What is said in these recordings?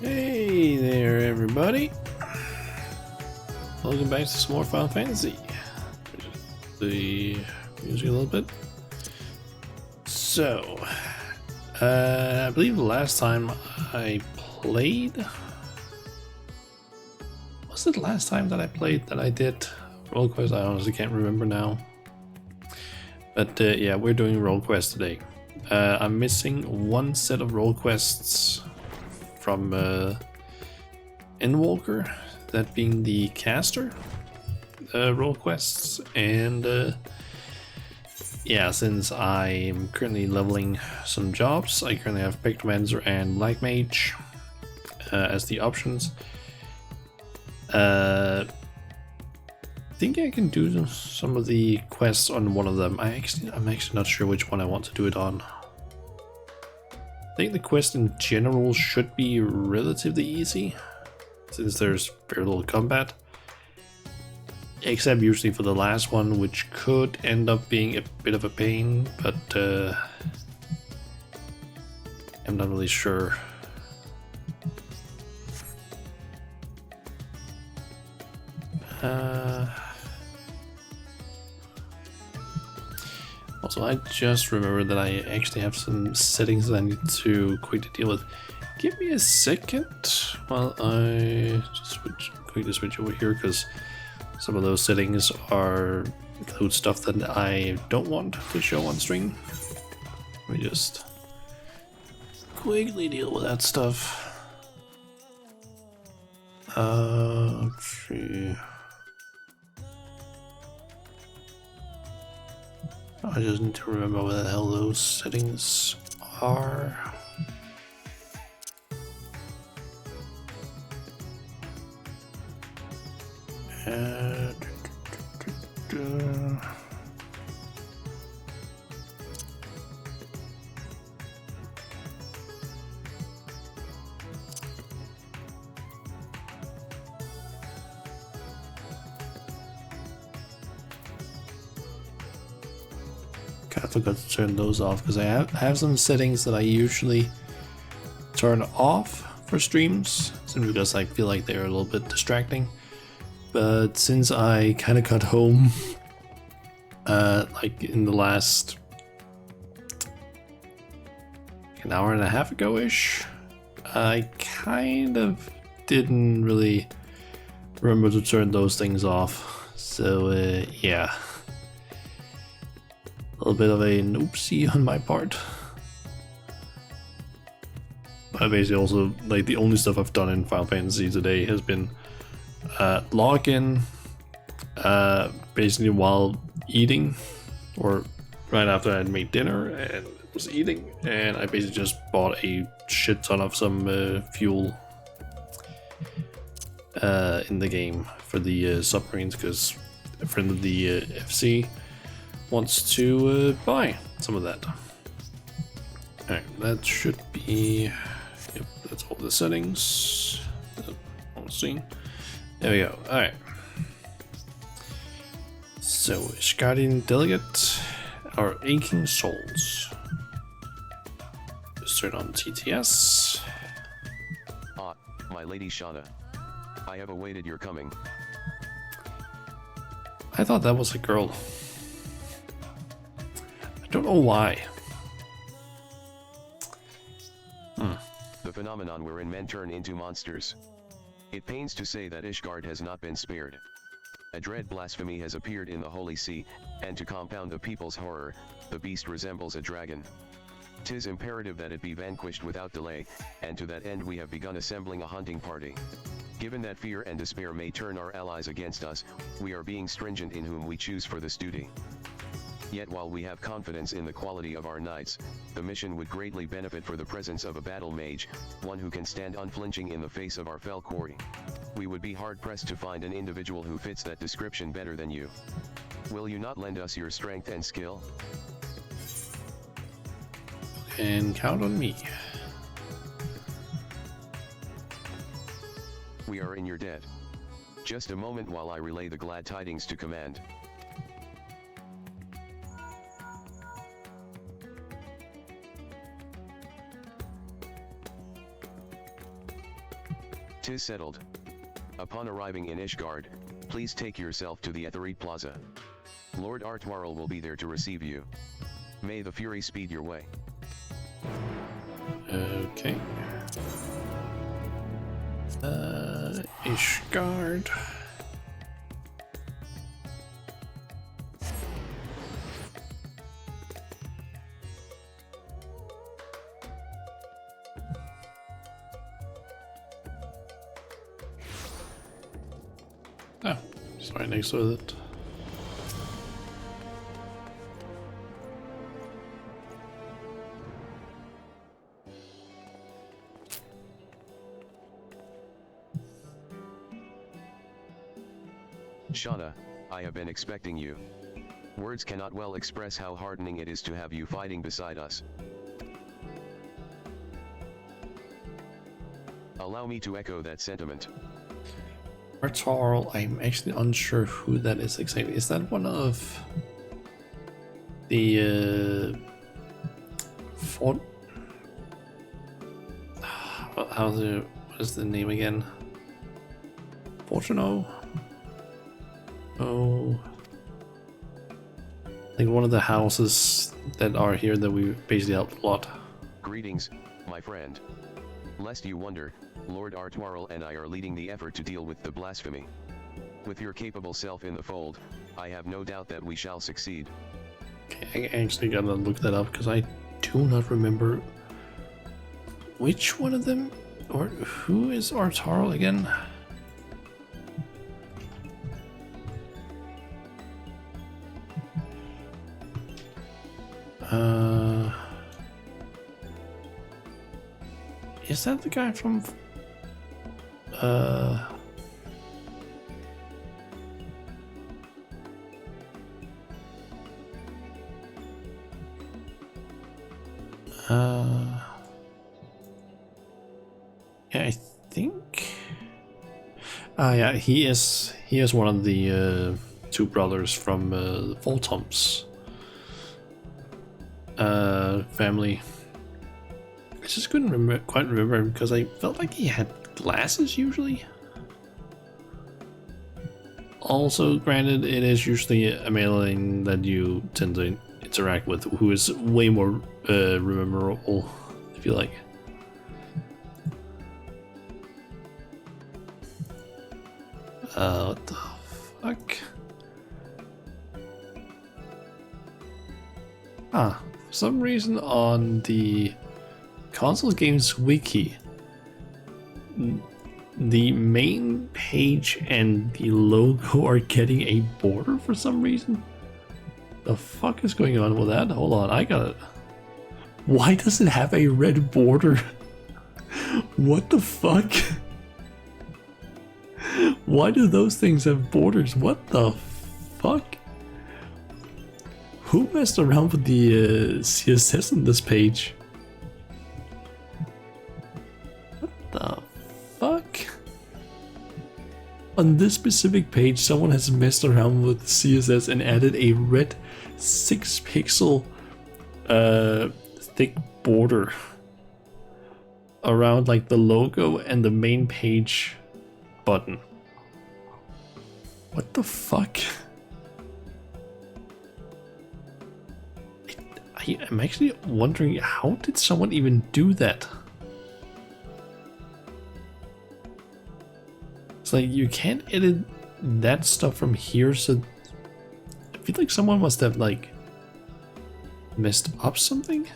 Hey there, everybody. Welcome back to some more Final Fantasy. The music a little bit. So, I believe the last time I played... Was it the last time that I played that I did Roll Quest? I honestly can't remember now. But yeah, we're doing Roll Quest today. I'm missing one set of Roll Quests from Endwalker, that being the caster role quests, and yeah, since I'm currently leveling some jobs, I currently have Pictomancer and Black Mage as the options. I think I can do some of the quests on one of them. I'm actually not sure which one I want to do it on. I think the quest in general should be relatively easy, since there's very little combat. Except usually for the last one, which could end up being a bit of a pain, but I'm not really sure. Also, I just remembered that I actually have some settings that I need to quickly deal with. Give me a second while I just quickly switch over here, because some of those settings include stuff that I don't want to show on stream. Let me just quickly deal with that stuff. Let's see. I just need to remember what the hell those settings are. I forgot to turn those off because I have some settings that I usually turn off for streams, simply because I feel like they're a little bit distracting. But since I kind of got home, like in the last an hour and a half ago-ish, I kind of didn't really remember to turn those things off. So yeah, a little bit of an oopsie on my part. But basically also, like, the only stuff I've done in Final Fantasy today has been log in basically while eating, or right after I had made dinner and was eating, and I basically just bought a shit ton of some fuel in the game for the submarines, because a friend of the FC wants to buy some of that. Alright, that should be... Yep, that's all the settings. Let's see. There we go. Alright. So, Guardian Delegate, our aching souls. Just turn on TTS. Ah, my lady Shauna. I have awaited your coming. I thought that was a girl. I don't know why. The phenomenon wherein men turn into monsters. It pains to say that Ishgard has not been spared. A dread blasphemy has appeared in the Holy See, and to compound the people's horror, the beast resembles a dragon. 'Tis imperative that it be vanquished without delay, and to that end we have begun assembling a hunting party. Given that fear and despair may turn our allies against us, we are being stringent in whom we choose for this duty. Yet while we have confidence in the quality of our knights, the mission would greatly benefit for the presence of a battle mage, one who can stand unflinching in the face of our fell quarry. We would be hard-pressed to find an individual who fits that description better than you. Will you not lend us your strength and skill? And count on me. We are in your debt. Just a moment while I relay the glad tidings to command. 'Tis settled. Upon arriving in Ishgard, please take yourself to the Aetheryte Plaza. Lord Artwarl will be there to receive you. May the Fury speed your way. Okay. Ishgard. Oh, it's right next to it. Shauna, I have been expecting you. Words cannot well express how heartening it is to have you fighting beside us. Allow me to echo that sentiment. Artarl, I'm actually unsure who that is exactly. Is that one of the fort? What is the name again? Fortuno? Oh, like one of the houses that are here that we basically helped a lot. Greetings, my friend. Lest you wonder, Lord Artwarl and I are leading the effort to deal with the blasphemy. With your capable self in the fold, I have no doubt that we shall succeed. Okay, I actually gotta look that up because I do not remember which one of them, or who is Artarl again? Is that the guy from yeah, I think yeah, he is one of the two brothers from the Voltom's family. I just couldn't quite remember him because I felt like he had glasses usually. Also, granted, it is usually a mailing that you tend to interact with who is way more rememberable, I feel like. What the fuck? Ah, for some reason on the console games wiki, the main page and the logo are getting a border for some reason. The fuck is going on with that? Hold on, I got it. Why does it have a red border? What the fuck? Why do those things have borders? What the fuck? Who messed around with the CSS on this page? What the fuck? On this specific page, someone has messed around with CSS and added a red 6 pixel thick border around like the logo and the main page button. What the fuck? I'm actually wondering, how did someone even do that? It's like you can't edit that stuff from here, so I feel like someone must have like messed up something.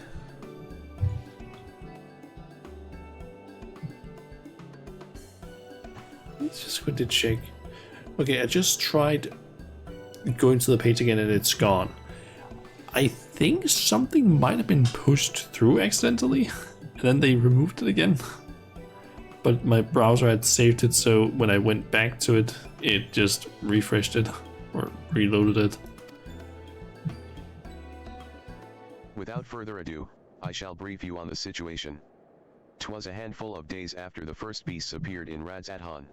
Let's just quickly check. Okay, I just tried going to the page again and it's gone. I think something might have been pushed through accidentally and then they removed it again. But my browser had saved it, so when I went back to it, it just refreshed it or reloaded it. Without further ado, I shall brief you on the situation. 'Twas a handful of days after the first beasts appeared in Radz-at-Han.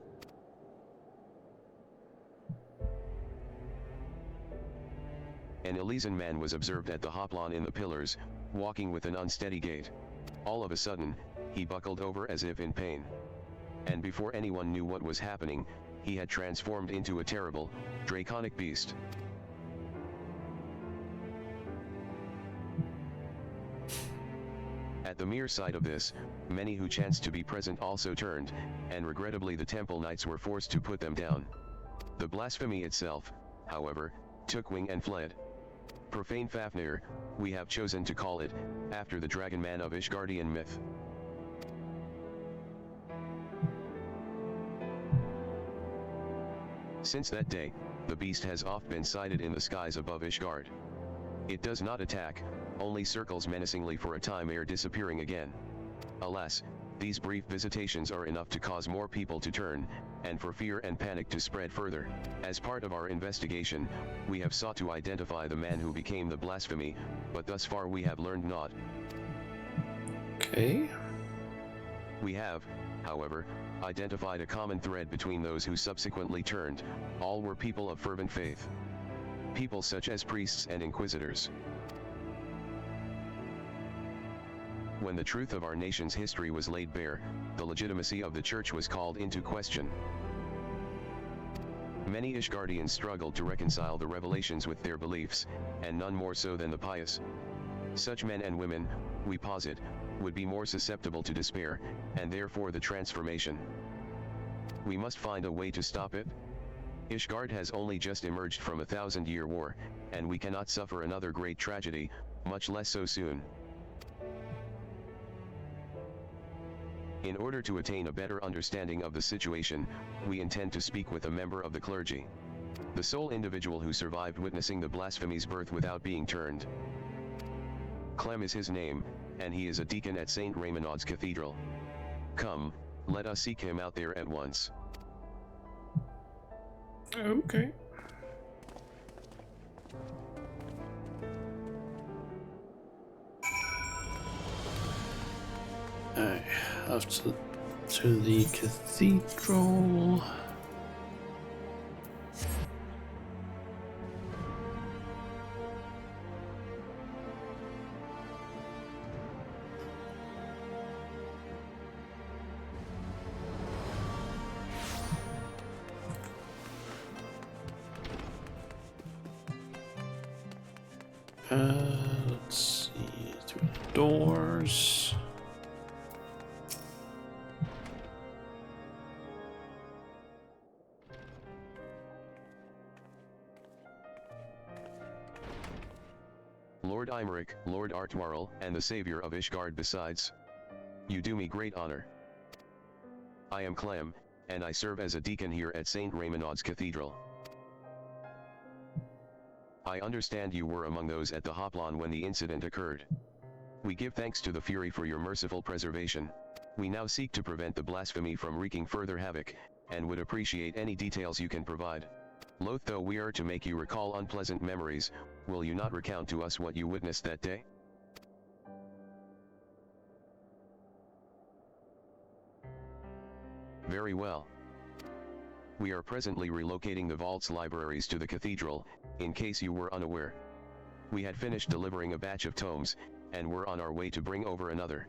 An Elysian man was observed at the hoplon in the pillars, walking with an unsteady gait. All of a sudden, he buckled over as if in pain. and before anyone knew what was happening, he had transformed into a terrible, draconic beast. At the mere sight of this, many who chanced to be present also turned, and regrettably the temple knights were forced to put them down. The blasphemy itself, however, took wing and fled. Profane Fafnir, we have chosen to call it, after the dragon man of Ishgardian myth. Since that day, the beast has oft been sighted in the skies above Ishgard. It does not attack, only circles menacingly for a time ere disappearing again. Alas, these brief visitations are enough to cause more people to turn, and for fear and panic to spread further. As part of our investigation, we have sought to identify the man who became the blasphemy, but thus far we have learned naught. Okay. We have, however, identified a common thread between those who subsequently turned. All were people of fervent faith. People such as priests and inquisitors. When the truth of our nation's history was laid bare, the legitimacy of the church was called into question. Many Ishgardians struggled to reconcile the revelations with their beliefs, and none more so than the pious. Such men and women, we posit, would be more susceptible to despair, and therefore the transformation. We must find a way to stop it. Ishgard has only just emerged from a 1,000-year war, and we cannot suffer another great tragedy, much less so soon. In order to attain a better understanding of the situation, we intend to speak with a member of the clergy. The sole individual who survived witnessing the blasphemy's birth without being turned. Clem is his name, and he is a deacon at St. Raymondaud's Cathedral. Come, let us seek him out there at once. Okay. Alright, off to the cathedral. Let's see, through the doors. Lord Imeric, Lord Artwarl, and the Savior of Ishgard besides. You do me great honor. I am Clem, and I serve as a deacon here at St. Raymondaud's Cathedral. I understand you were among those at the Hoplon when the incident occurred. We give thanks to the Fury for your merciful preservation. We now seek to prevent the blasphemy from wreaking further havoc, and would appreciate any details you can provide. Loath though we are to make you recall unpleasant memories, will you not recount to us what you witnessed that day? Very well. We are presently relocating the vault's libraries to the cathedral, in case you were unaware. We had finished delivering a batch of tomes, and were on our way to bring over another.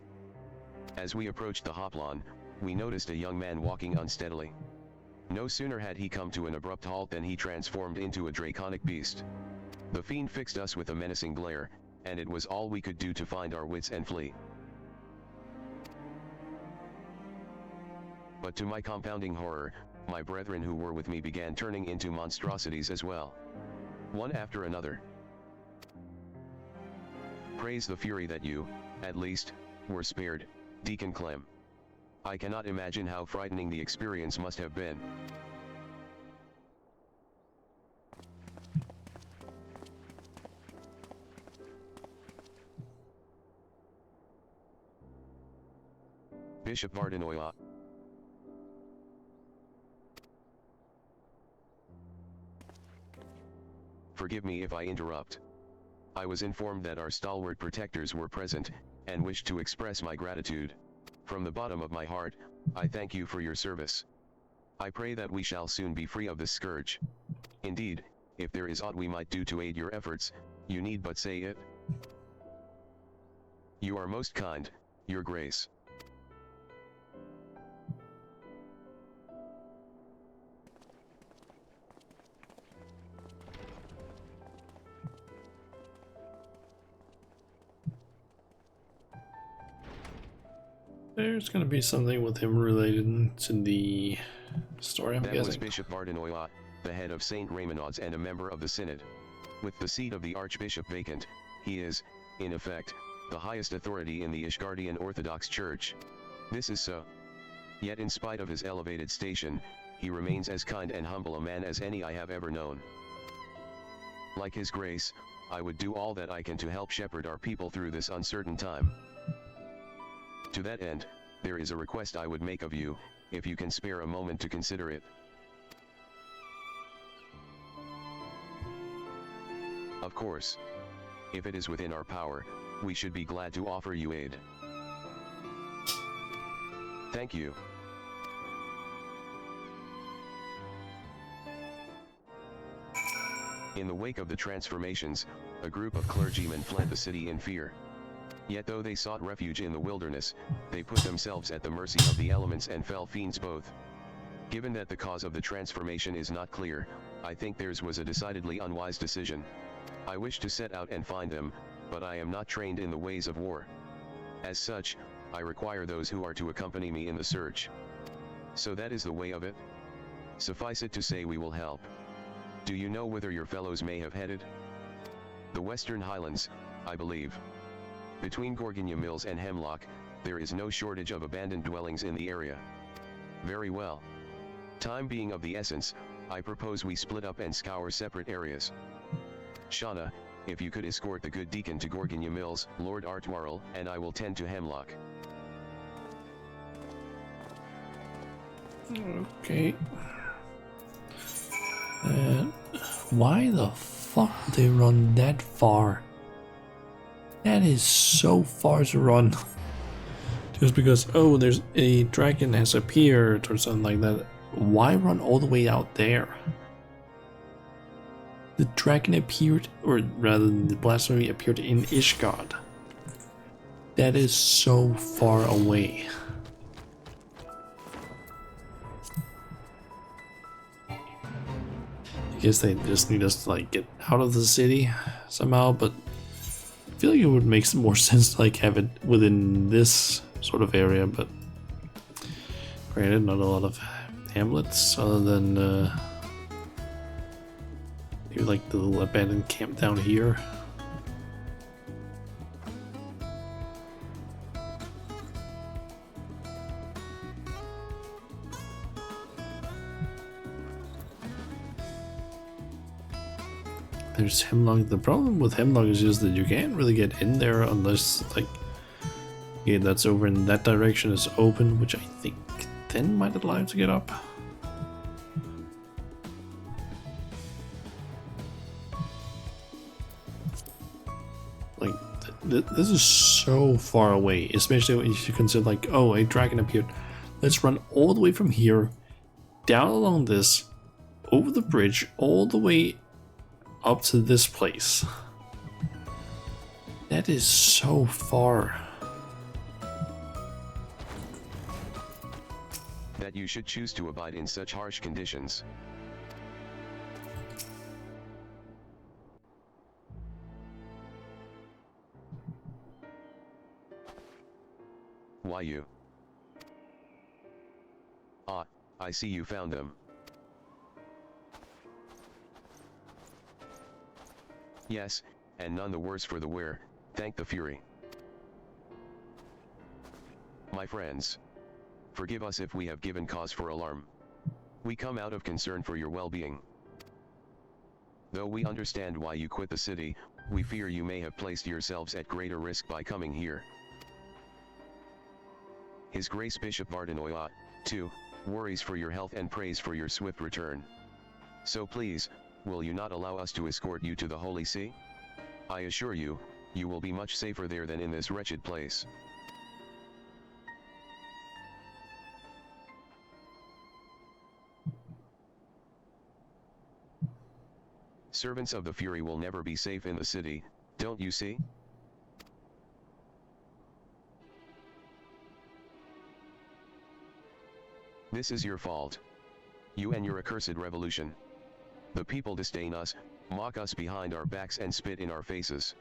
As we approached the Hoplon, we noticed a young man walking unsteadily. No sooner had he come to an abrupt halt than he transformed into a draconic beast. The fiend fixed us with a menacing glare, and it was all we could do to find our wits and flee. But to my compounding horror, my brethren who were with me began turning into monstrosities as well. One after another. Praise the Fury that you, at least, were spared, Deacon Clem. I cannot imagine how frightening the experience must have been. Bishop Vardenoya. Forgive me if I interrupt. I was informed that our stalwart protectors were present, and wished to express my gratitude. From the bottom of my heart, I thank you for your service. I pray that we shall soon be free of this scourge. Indeed, if there is aught we might do to aid your efforts, you need but say it. You are most kind, Your Grace. There's gonna be something with him related to the story, I'm That guessing. was Bishop Vardenoyot, the head of St. Raymonauds and a member of the Synod. With the seat of the Archbishop vacant, he is, in effect, the highest authority in the Ishgardian Orthodox Church. This is so. Yet in spite of his elevated station, he remains as kind and humble a man as any I have ever known. Like His Grace, I would do all that I can to help shepherd our people through this uncertain time. To that end, there is a request I would make of you, if you can spare a moment to consider it. Of course. If it is within our power, we should be glad to offer you aid. Thank you. In the wake of the transformations, a group of clergymen fled the city in fear. Yet though they sought refuge in the wilderness, they put themselves at the mercy of the elements and fell fiends both. Given that the cause of the transformation is not clear, I think theirs was a decidedly unwise decision. I wish to set out and find them, but I am not trained in the ways of war. As such, I require those who are to accompany me in the search. So that is the way of it? Suffice it to say we will help. Do you know whither your fellows may have headed? The Western Highlands, I believe. Between Gorgonja Mills and Hemlock, there is no shortage of abandoned dwellings in the area. Very well. Time being of the essence, I propose we split up and scour separate areas. Shauna, if you could escort the good deacon to Gorgonja Mills, Lord Artwarl, and I will tend to Hemlock. Okay. Why the fuck would they run that far? That is so far to run. Just because, oh, there's a dragon has appeared or something like that. Why run all the way out there? The dragon appeared, or rather the blasphemy appeared in Ishgard. That is so far away. I guess they just need us to like get out of the city somehow, but I feel like it would make some more sense to like have it within this sort of area, but granted, not a lot of hamlets other than maybe like the little abandoned camp down here. There's Hemlock. The problem with Hemlock is just that you can't really get in there unless, like, yeah, that's over in that direction is open, which I think 10 might allow you to get up. Like, this is so far away, especially if you consider, like, oh, a dragon appeared. Let's run all the way from here, down along this, over the bridge, all the way up to this place. That is so far. That you should choose to abide in such harsh conditions. Why you? Ah, I see you found them. Yes, and none the worse for the wear, thank the Fury. My friends, forgive us if we have given cause for alarm. We come out of concern for your well-being. Though we understand why you quit the city, we fear you may have placed yourselves at greater risk by coming here. His Grace Bishop Vardenoyot, too, worries for your health and prays for your swift return. So please, will you not allow us to escort you to the Holy See? I assure you, you will be much safer there than in this wretched place. Servants of the Fury will never be safe in the city, don't you see? This is your fault. You and your accursed revolution. The people disdain us, mock us behind our backs and spit in our faces.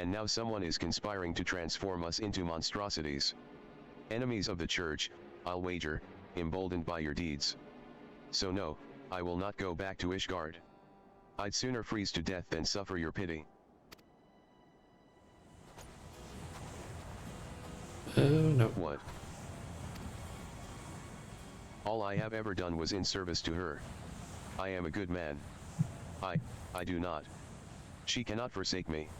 And now someone is conspiring to transform us into monstrosities. Enemies of the church, I'll wager, emboldened by your deeds. So no, I will not go back to Ishgard. I'd sooner freeze to death than suffer your pity. Oh no. What? All I have ever done was in service to her. I am a good man. I do not. She cannot forsake me.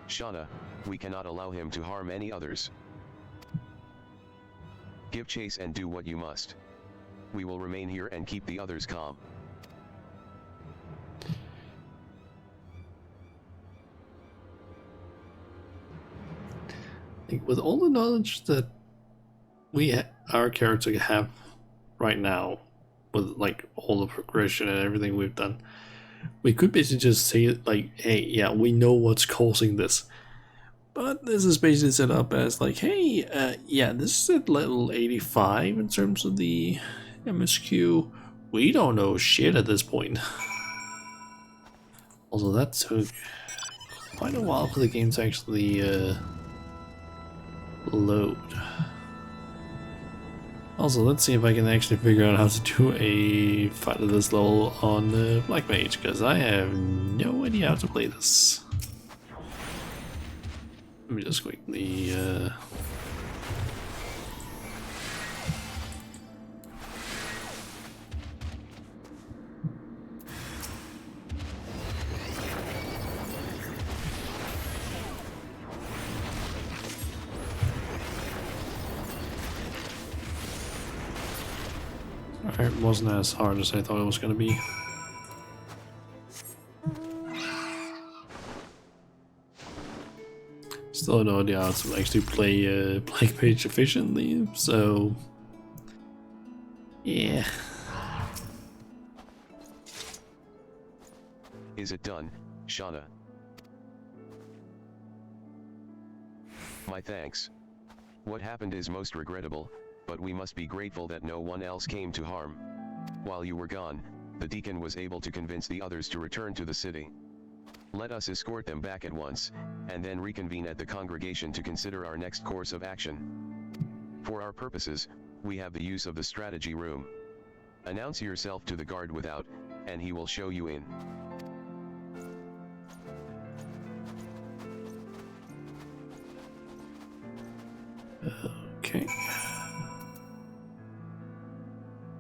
Shauna, we cannot allow him to harm any others. Give chase and do what you must. We will remain here and keep the others calm. Like, with all the knowledge that our character have right now, with like all the progression and everything we've done, we could basically just say it like, hey, yeah, we know what's causing this. But this is basically set up as like, hey, yeah, this is at level 85 in terms of the MSQ. We don't know shit at this point. Also, that took quite a while for the game to actually load. Also, let's see if I can actually figure out how to do a fight at this level on Black Mage, because I have no idea how to play this. Let me just quickly it wasn't as hard as I thought it was going to be. Still no idea how to actually play Black Mage efficiently, so yeah. Is it done, Shauna? My thanks. What happened is most regrettable, but we must be grateful that no one else came to harm. While you were gone, the deacon was able to convince the others to return to the city. Let us escort them back at once, and then reconvene at the congregation to consider our next course of action. For our purposes, we have the use of the strategy room. Announce yourself to the guard without, and he will show you in. Okay.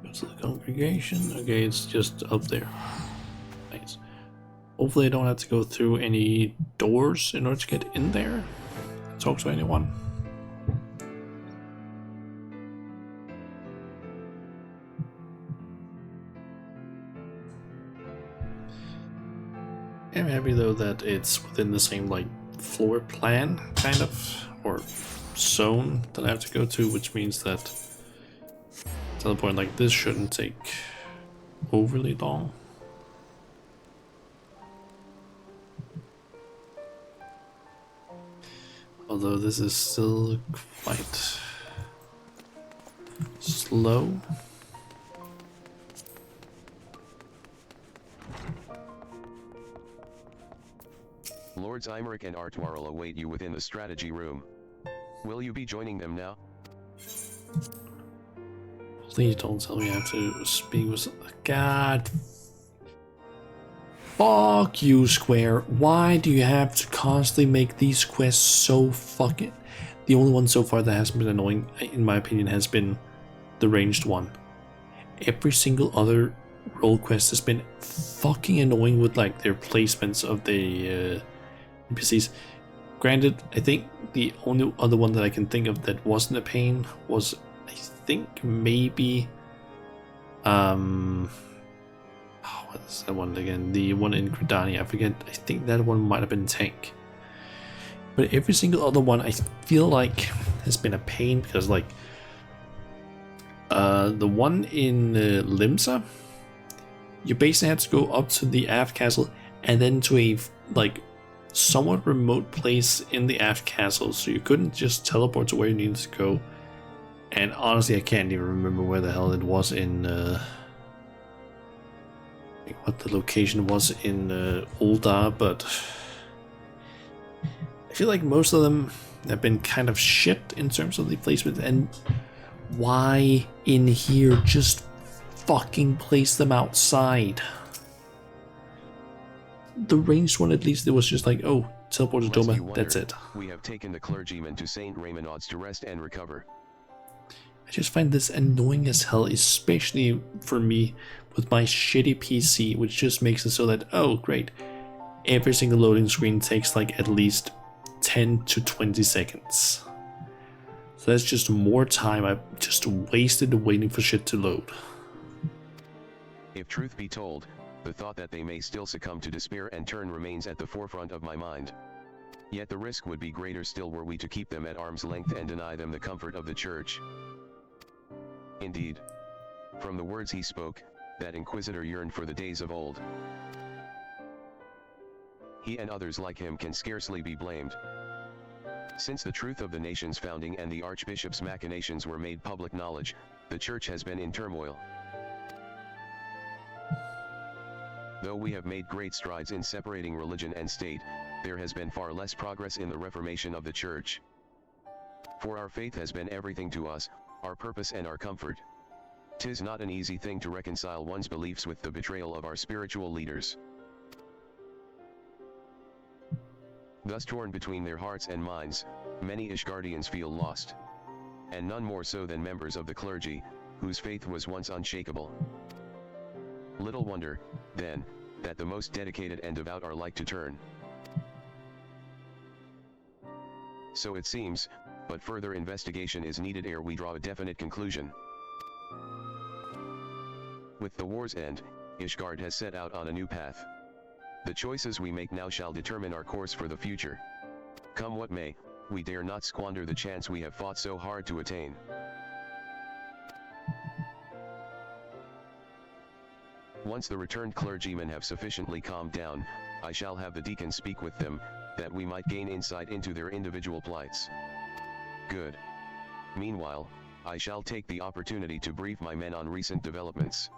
Go to the congregation. Okay, it's just up there. Nice. Hopefully I don't have to go through any doors in order to get in there and talk to anyone. I'm happy though that it's within the same like floor plan kind of, or zone that I have to go to, which means that to the point like this shouldn't take overly long. Although this is still quite slow. Lords Imeric and Artwarl await you within the strategy room. Will you be joining them now? Please don't tell me I have to speak with... God. Fuck you, Square. Why do you have to constantly make these quests so fucking... The only one so far that hasn't been annoying, in my opinion, has been the ranged one. Every single other role quest has been fucking annoying with like their placements of the NPCs. Granted, I think the only other one that I can think of that wasn't a pain was, I think, maybe what is that one again? The one in Gridania, I forget. I think that one might have been tank. But every single other one I feel like has been a pain, because like The one in Limsa, you basically had to go up to the aft castle and then to a like somewhat remote place in the aft castle, so you couldn't just teleport to where you needed to go. And honestly, I can't even remember where the hell it was in what the location was in Uldar, but I feel like most of them have been kind of shit in terms of the placement. And why in here? Just fucking place them outside. The ranged one, at least, it was just like, oh, teleport to Doma, that's it. We have taken the clergyman to St. Raymonauds to rest and recover. I just find this annoying as hell, especially for me with my shitty PC, which just makes it so that, oh great, every single loading screen takes like at least 10 to 20 seconds. So that's just more time I've just wasted waiting for shit to load. If truth be told, the thought that they may still succumb to despair and turn remains at the forefront of my mind. Yet the risk would be greater still were we to keep them at arm's length and deny them the comfort of the church. Indeed, from the words he spoke, that Inquisitor yearned for the days of old. He and others like him can scarcely be blamed. Since the truth of the nation's founding and the Archbishop's machinations were made public knowledge, the Church has been in turmoil. Though we have made great strides in separating religion and state, there has been far less progress in the reformation of the Church. For our faith has been everything to us, our purpose and our comfort. 'Tis not an easy thing to reconcile one's beliefs with the betrayal of our spiritual leaders. Thus torn between their hearts and minds, many Ishgardians feel lost. And none more so than members of the clergy, whose faith was once unshakable. Little wonder, then, that the most dedicated and devout are like to turn. So it seems, but further investigation is needed ere we draw a definite conclusion. With the war's end, Ishgard has set out on a new path. The choices we make now shall determine our course for the future. Come what may, we dare not squander the chance we have fought so hard to attain. Once the returned clergymen have sufficiently calmed down, I shall have the deacon speak with them, that we might gain insight into their individual plights. Good. Meanwhile, I shall take the opportunity to brief my men on recent developments.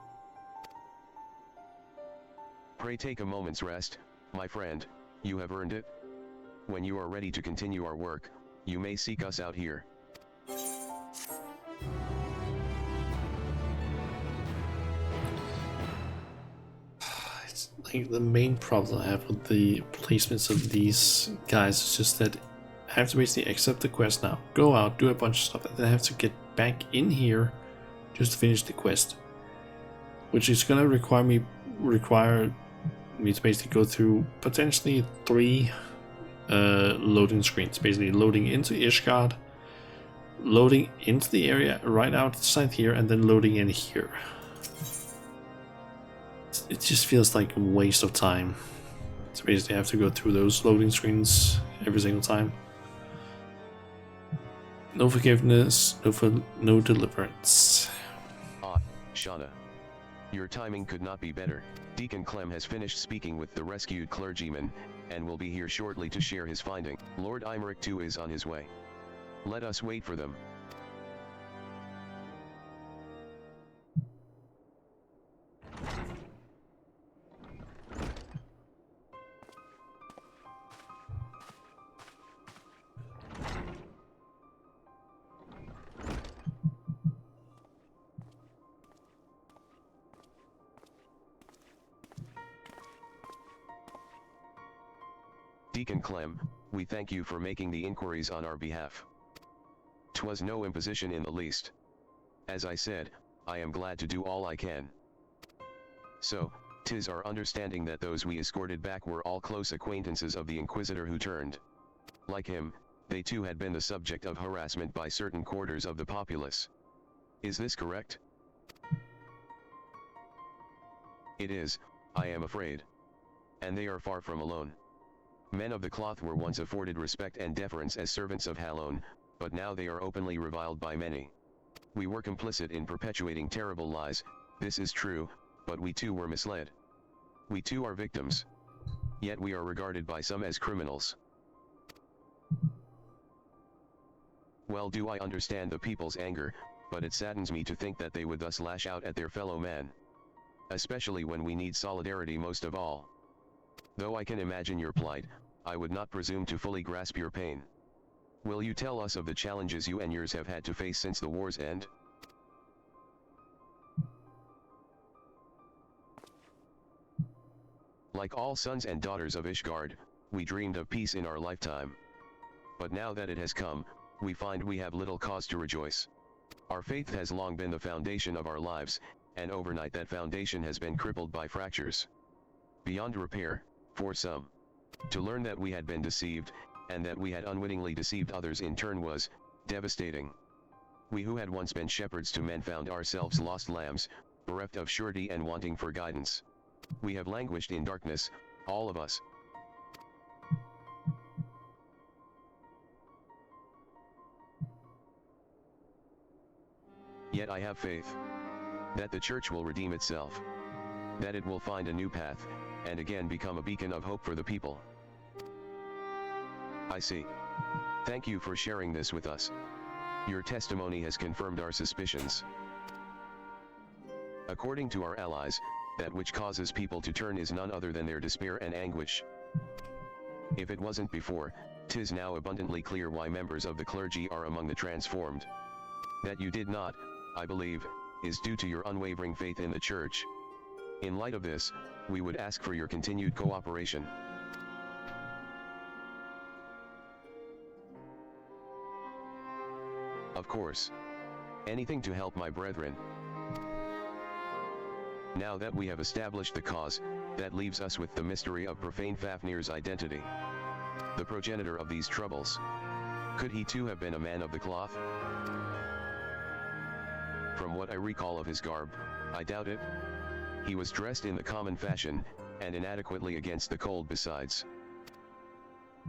Pray take a moment's rest, my friend, you have earned it. When you are ready to continue our work, you may seek us out here. It's like the main problem I have with the placements of these guys is just that I have to basically accept the quest now, go out, do a bunch of stuff, and then I have to get back in here just to finish the quest, which is gonna require me to basically go through potentially 3 loading screens, basically loading into Ishgard, loading into the area right outside here, and then loading in here. It just feels like a waste of time to basically have to go through those loading screens every single time. No forgiveness, no deliverance. Ah, Shauna. Your timing could not be better. Deacon Clem has finished speaking with the rescued clergyman, and will be here shortly to share his finding. Lord Imeric too is on his way. Let us wait for them. Deacon Clem, we thank you for making the inquiries on our behalf. 'Twas no imposition in the least. As I said, I am glad to do all I can. So, 'tis our understanding that those we escorted back were all close acquaintances of the Inquisitor who turned. Like him, they too had been the subject of harassment by certain quarters of the populace. Is this correct? It is, I am afraid. And they are far from alone. Men of the cloth were once afforded respect and deference as servants of Halone, but now they are openly reviled by many. We were complicit in perpetuating terrible lies, this is true, but we too were misled. We too are victims. Yet we are regarded by some as criminals. Well, do I understand the people's anger, but it saddens me to think that they would thus lash out at their fellow man. Especially when we need solidarity most of all. Though I can imagine your plight, I would not presume to fully grasp your pain. Will you tell us of the challenges you and yours have had to face since the war's end? Like all sons and daughters of Ishgard, we dreamed of peace in our lifetime. But now that it has come, we find we have little cause to rejoice. Our faith has long been the foundation of our lives, and overnight that foundation has been crippled by fractures. Beyond repair, for some. To learn that we had been deceived, and that we had unwittingly deceived others in turn was devastating. We who had once been shepherds to men found ourselves lost lambs, bereft of surety and wanting for guidance. We have languished in darkness, all of us. Yet I have faith that the church will redeem itself, that it will find a new path, and again become a beacon of hope for the people. I see. Thank you for sharing this with us. Your testimony has confirmed our suspicions. According to our allies, that which causes people to turn is none other than their despair and anguish. If it wasn't before, 'tis now abundantly clear why members of the clergy are among the transformed. That you did not, I believe, is due to your unwavering faith in the church. In light of this, we would ask for your continued cooperation. Of course. Anything to help my brethren. Now that we have established the cause, that leaves us with the mystery of profane Fafnir's identity. The progenitor of these troubles. Could he too have been a man of the cloth? From what I recall of his garb, I doubt it. He was dressed in the common fashion, and inadequately against the cold besides.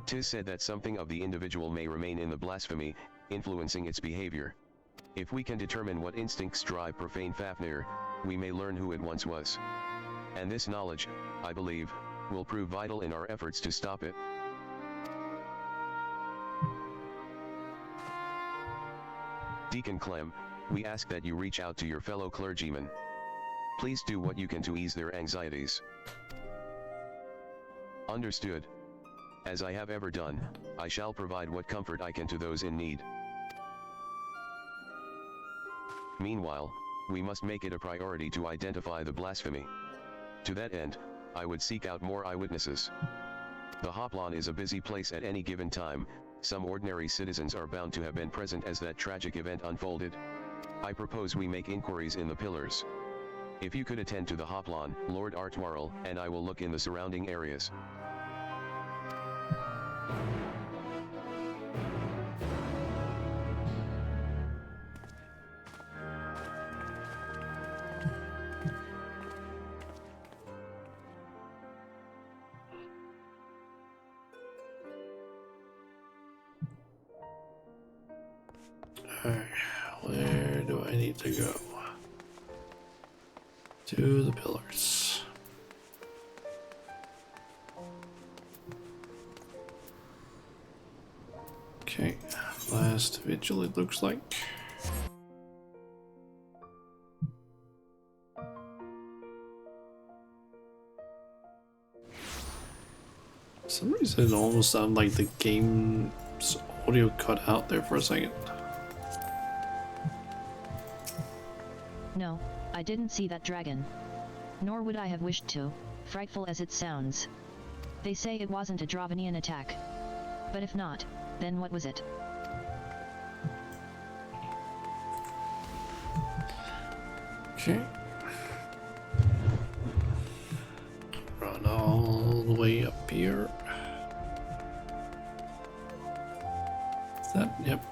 'Tis said that something of the individual may remain in the blasphemy, influencing its behavior. If we can determine what instincts drive profane Fafnir, we may learn who it once was. And this knowledge, I believe, will prove vital in our efforts to stop it. Deacon Clem, we ask that you reach out to your fellow clergymen. Please do what you can to ease their anxieties. Understood. As I have ever done, I shall provide what comfort I can to those in need. Meanwhile, we must make it a priority to identify the blasphemy. To that end, I would seek out more eyewitnesses. The Hoplon is a busy place at any given time. Some ordinary citizens are bound to have been present as that tragic event unfolded. I propose we make inquiries in the pillars. If you could attend to the Hoplon, Lord Artwarl, and I will look in the surrounding areas. Alright, where do I need to go? To the pillars. Okay, last vigil it looks like. For some reason it almost sounded like the game's audio cut out there for a second. No, I didn't see that dragon. Nor would I have wished to, frightful as it sounds. They say it wasn't a Dravanian attack. But if not, then what was it? Okay. Run all the way up here. Is that? Yep.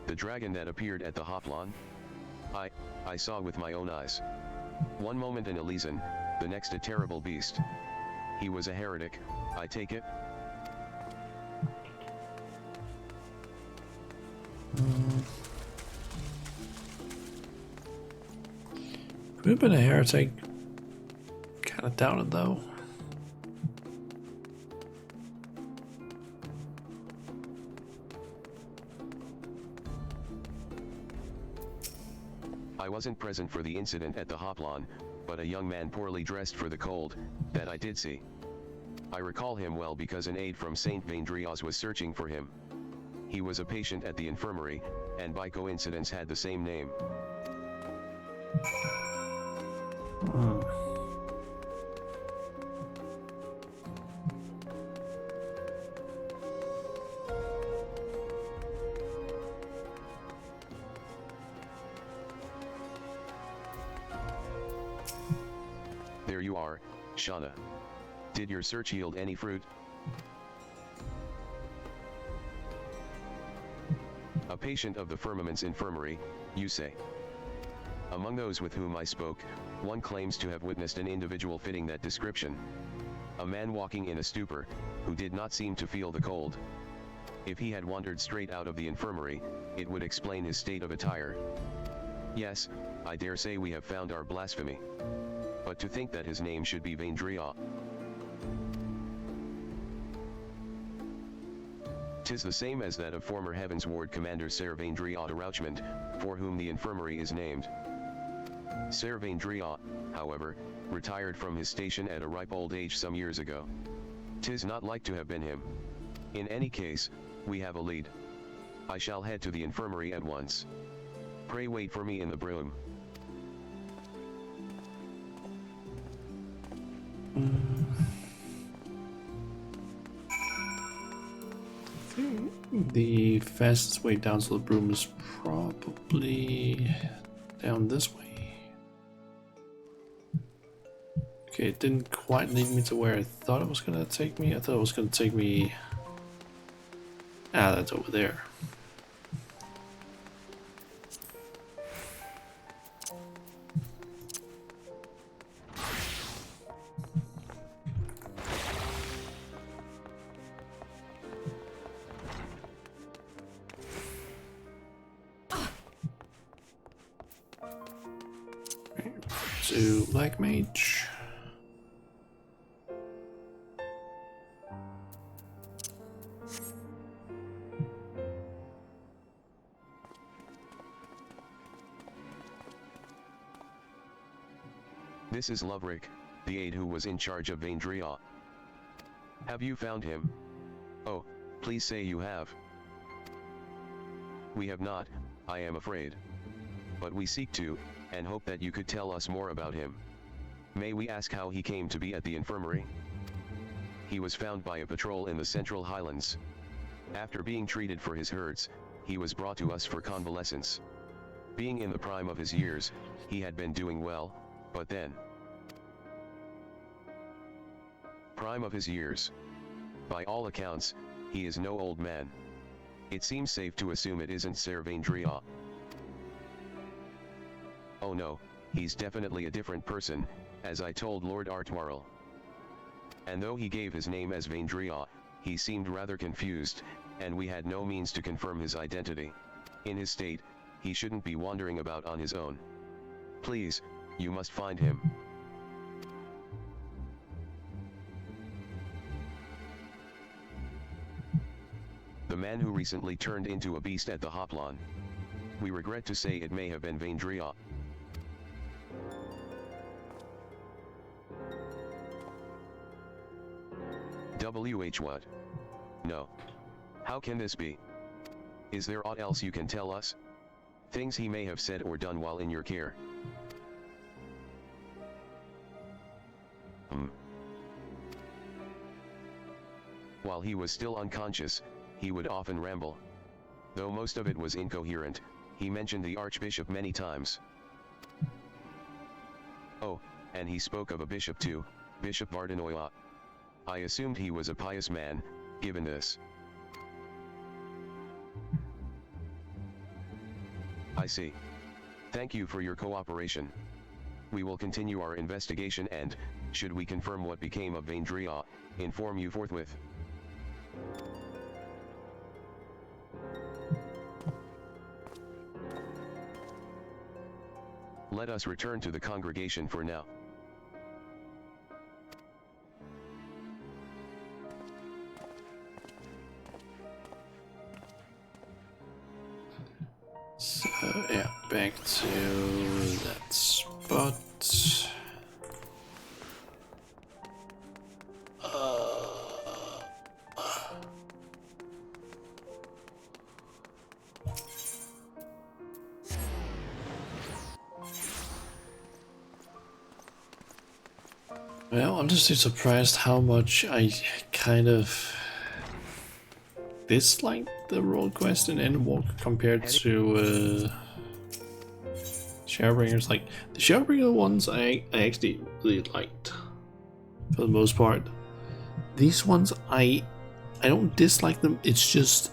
The dragon that appeared at the Hoplon? I saw with my own eyes. One moment an Elysian, the next a terrible beast. He was a heretic, I take it? Could have been a heretic. Kind of doubt it though. I wasn't present for the incident at the Hoplon, but a young man poorly dressed for the cold, that I did see. I recall him well because an aide from St. Vendrios was searching for him. He was a patient at the infirmary, and by coincidence had the same name. There you are, Shauna. Did your search yield any fruit? A patient of the Firmament's infirmary, you say. Among those with whom I spoke, one claims to have witnessed an individual fitting that description. A man walking in a stupor, who did not seem to feel the cold. If he had wandered straight out of the infirmary, it would explain his state of attire. Yes, I dare say we have found our blasphemy. But to think that his name should be Vendria. 'Tis the same as that of former Heavens Ward Commander Ser Vendria de Rouchmond, for whom the infirmary is named. Ser Vendria, however, retired from his station at a ripe old age some years ago. 'Tis not like to have been him. In any case, we have a lead. I shall head to the infirmary at once. Pray wait for me in the brougham. The fastest way down to the broom is probably down this way. Okay, it didn't quite lead me to where I thought it was gonna take me. I thought it was gonna take me... Ah, that's over there. To Black Mage. This is Loverick, the aide who was in charge of Vendria. Have you found him? Oh, please say you have. We have not, I am afraid. But we seek to, and hope that you could tell us more about him. May we ask how he came to be at the infirmary? He was found by a patrol in the Central Highlands. After being treated for his hurts, he was brought to us for convalescence. Being in the prime of his years, he had been doing well, but then... Prime of his years. By all accounts, he is no old man. It seems safe to assume it isn't Ser Vendria. Oh no, he's definitely a different person, as I told Lord Artwarrel. And though he gave his name as Vendria, he seemed rather confused, and we had no means to confirm his identity. In his state, he shouldn't be wandering about on his own. Please, you must find him. The man who recently turned into a beast at the Hoplon. We regret to say it may have been Vendria. WH what? No. How can this be? Is there aught else you can tell us? Things he may have said or done while in your care. While he was still unconscious, he would often ramble. Though most of it was incoherent, he mentioned the Archbishop many times. Oh, and he spoke of a bishop too, Bishop Vardenoya. I assumed he was a pious man, given this. I see. Thank you for your cooperation. We will continue our investigation and, should we confirm what became of Vendria, inform you forthwith. Let us return to the congregation for now. So yeah, back to that spot. Well, I'm just surprised how much I kind of dislike the role quest in Endwalker compared to Shadowbringers. Like the Shadowbringer ones, I actually really liked for the most part. These ones, I don't dislike them. It's just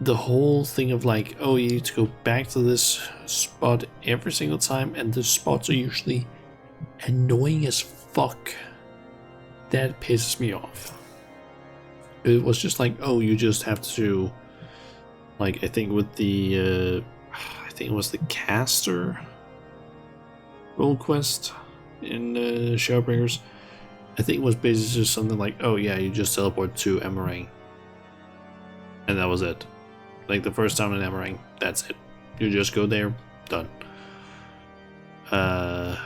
the whole thing of like, oh, you need to go back to this spot every single time, and the spots are usually annoying as fuck. That pisses me off. It was just like, oh, you just have to, like, I think with the I think it was the caster role quest in Shadowbringers. I think it was basically just something like, oh yeah, you just teleport to Emerang, and that was it. Like the first time in Emerang, that's it. You just go there, done. I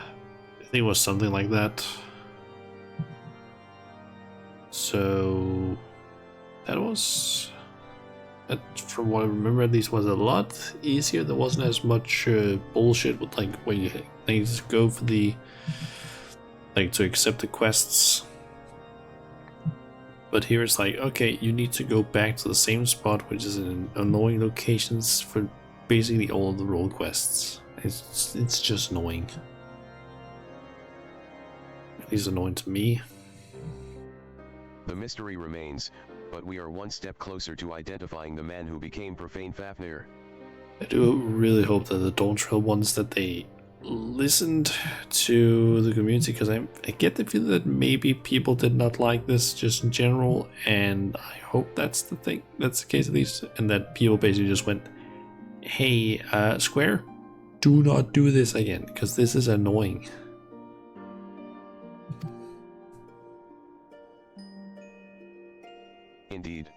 think it was something like that. So that was, from what I remember, at least was a lot easier. There wasn't as much bullshit with like where you need to go for the, like, to accept the quests. But here it's like, okay, you need to go back to the same spot, which is in annoying locations for basically all of the role quests. It's just annoying. At least annoying to me. The mystery remains, but we are one step closer to identifying the man who became Profane Fafnir. I do really hope that the Dawn Trail ones, that they listened to the community, because I get the feeling that maybe people did not like this just in general, and I hope that's the thing, that's the case at least, and that people basically just went, hey, Square, do not do this again, because this is annoying. Indeed.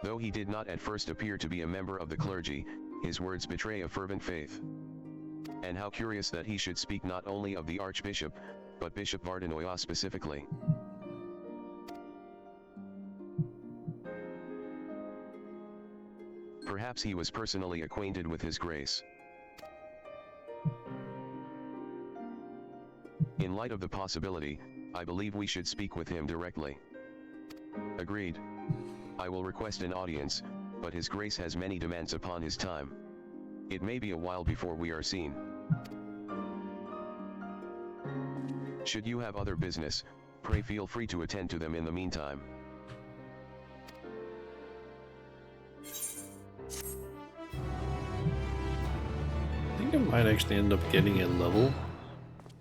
Though he did not at first appear to be a member of the clergy, his words betray a fervent faith. And how curious that he should speak not only of the Archbishop, but Bishop Vardenoya specifically. Perhaps he was personally acquainted with his grace. In light of the possibility, I believe we should speak with him directly. Agreed. I will request an audience, but his grace has many demands upon his time. It may be a while before we are seen. Should you have other business, pray feel free to attend to them in the meantime. I think I might actually end up getting a level,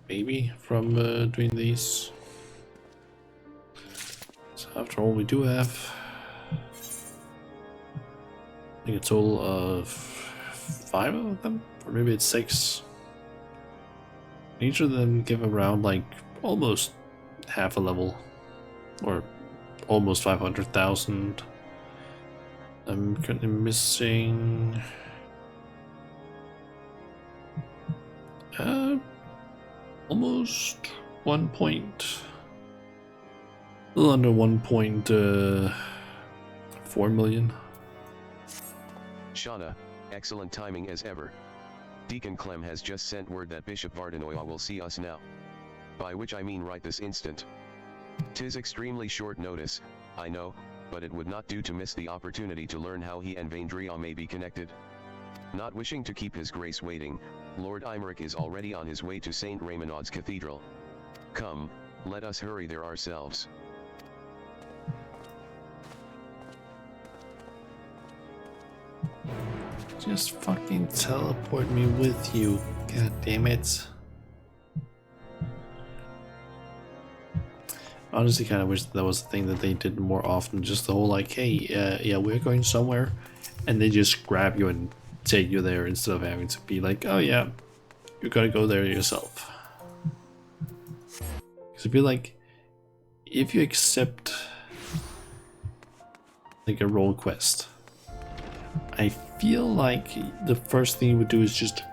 maybe, from doing these. So after all, we do have, I think, a total of 5 of them, or maybe it's 6. Each of them give around like almost half a level, or almost 500,000. I'm currently missing almost 1 point, a little under 1.4 million. Shauna, excellent timing as ever. Deacon Clem has just sent word that Bishop Vardenoya will see us now. By which I mean right this instant. 'Tis extremely short notice, I know, but it would not do to miss the opportunity to learn how he and Vaindria may be connected. Not wishing to keep his grace waiting, Lord Imeric is already on his way to St. Raymondaud's Cathedral. Come, let us hurry there ourselves. Just fucking teleport me with you, god damn it. Honestly, kind of wish that was the thing that they did more often. Just the whole like, hey, yeah, we're going somewhere, and they just grab you and take you there instead of having to be like, oh yeah, you gotta go there yourself. Because I feel like if you accept like a role quest, I feel like the first thing you would do is just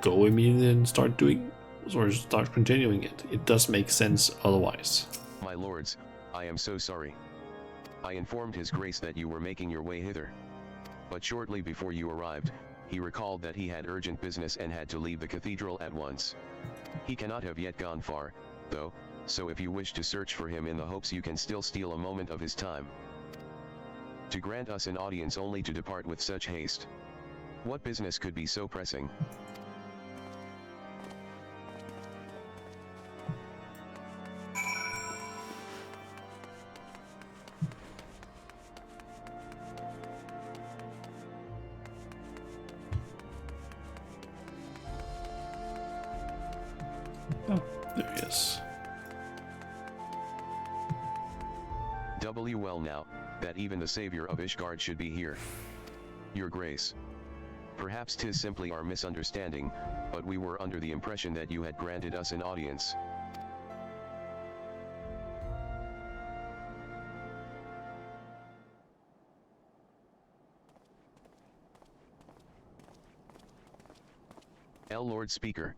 go immediately and start doing, or start continuing it. It does make sense otherwise. My lords, I am so sorry. I informed his grace that you were making your way hither. But shortly before you arrived, he recalled that he had urgent business and had to leave the cathedral at once. He cannot have yet gone far, though, so if you wish to search for him in the hopes you can still steal a moment of his time. To grant us an audience only to depart with such haste. What business could be so pressing? Oh, there he is. Well now, that even the savior of Ishgard should be here. Your grace. Perhaps 'tis simply our misunderstanding, but we were under the impression that you had granted us an audience. Lord Speaker.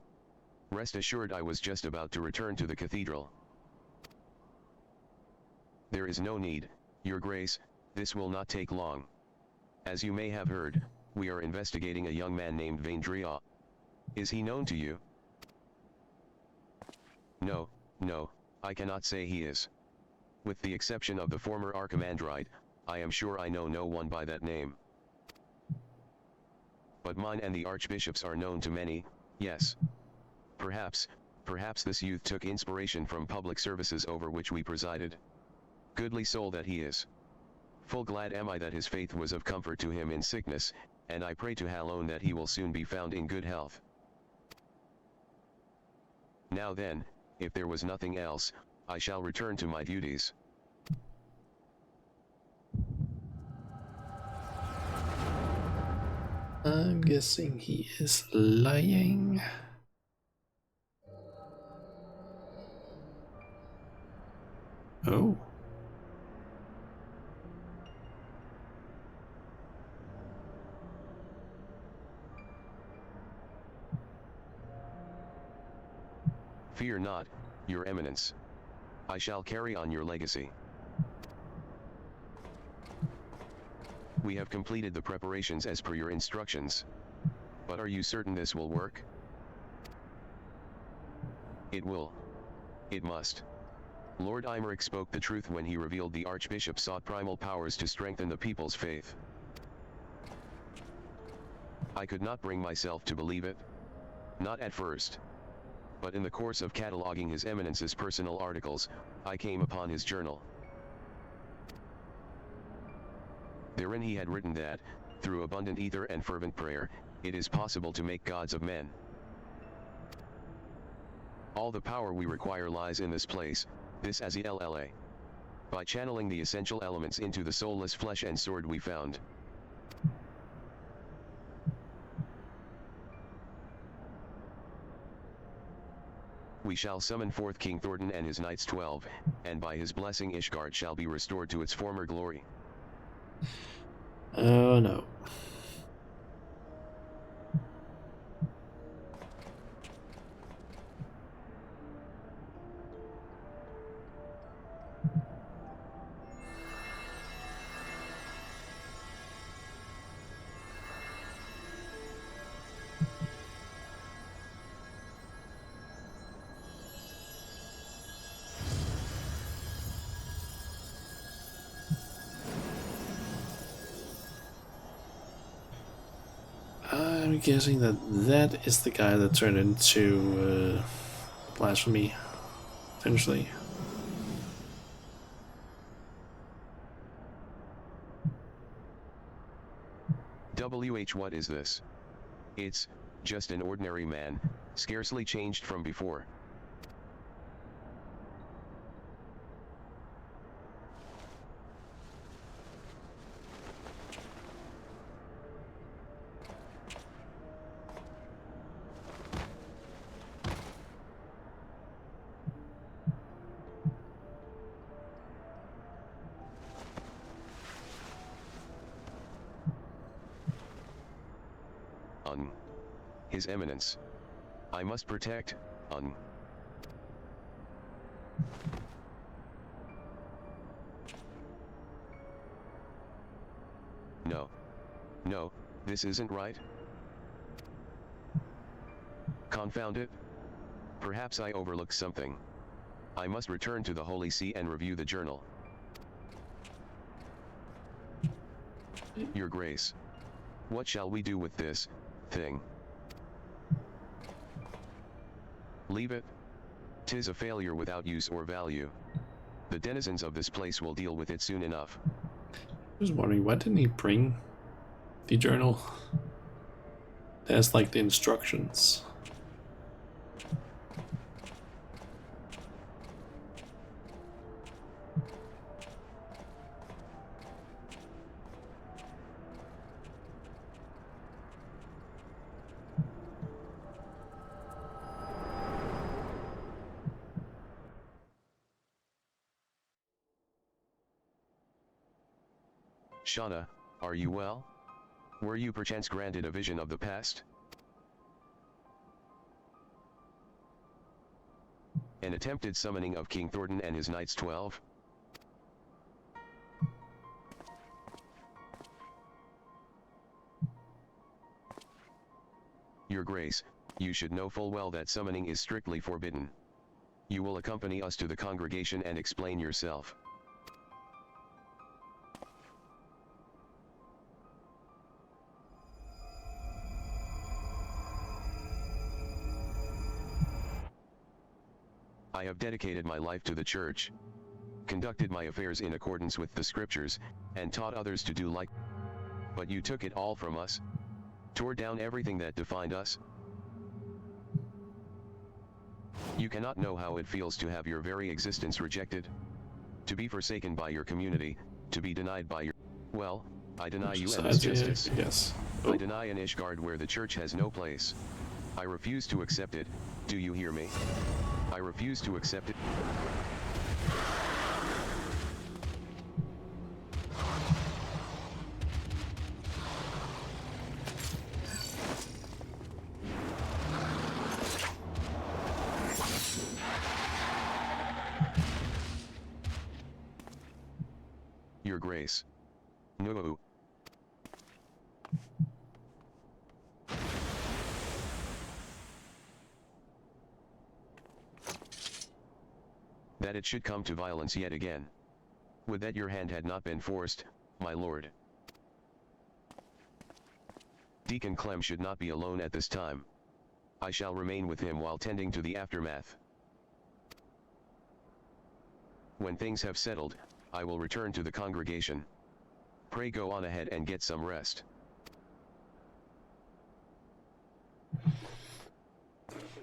Rest assured I was just about to return to the cathedral. There is no need, Your Grace, this will not take long. As you may have heard, we are investigating a young man named Vaindria. Is he known to you? No, I cannot say he is. With the exception of the former Archimandrite, I am sure I know no one by that name. But mine and the Archbishop's are known to many, yes. Perhaps this youth took inspiration from public services over which we presided. Goodly soul that he is. Full glad am I that his faith was of comfort to him in sickness, and I pray to Hallown that he will soon be found in good health. Now then, if there was nothing else, I shall return to my duties. I'm guessing he is lying. Oh. Fear not, Your Eminence. I shall carry on your legacy. We have completed the preparations as per your instructions. But are you certain this will work? It will. It must. Lord Imeric spoke the truth when he revealed the Archbishop sought primal powers to strengthen the people's faith. I could not bring myself to believe it. Not at first. But in the course of cataloging His Eminence's personal articles, I came upon his journal. Therein he had written that, through abundant ether and fervent prayer, it is possible to make gods of men. All the power we require lies in this place, this Azella. By channeling the essential elements into the soulless flesh and sword we found. We shall summon forth King Thornton and his knights 12, and by his blessing Ishgard shall be restored to its former glory. Oh no. I'm guessing that that is the guy that turned into blasphemy, potentially. What is this? It's just an ordinary man, scarcely changed from before. His Eminence. I must protect, No. No, this isn't right. Confound it. Perhaps I overlooked something. I must return to the Holy See and review the journal. Your Grace. What shall we do with this thing? Leave it. 'Tis a failure without use or value. The denizens of this place will deal with it soon enough. I was wondering, why didn't he bring the journal? There's like the instructions. Shauna, are you well? Were you perchance granted a vision of the past? An attempted summoning of King Thornton and his Knights 12? Your Grace, you should know full well that summoning is strictly forbidden. You will accompany us to the congregation and explain yourself. I have dedicated my life to the Church, conducted my affairs in accordance with the Scriptures, and taught others to do like. But you took it all from us, tore down everything that defined us. You cannot know how it feels to have your very existence rejected, to be forsaken by your community, to be denied by your... Well, I deny you and this justice. Yes. I deny an Ishgard where the Church has no place. I refuse to accept it, do you hear me? I refuse to accept it. Your Grace. No. That it should come to violence yet again. Would that your hand had not been forced, my lord. Deacon Clem should not be alone at this time. I shall remain with him while tending to the aftermath. When things have settled, I will return to the congregation. Pray go on ahead and get some rest.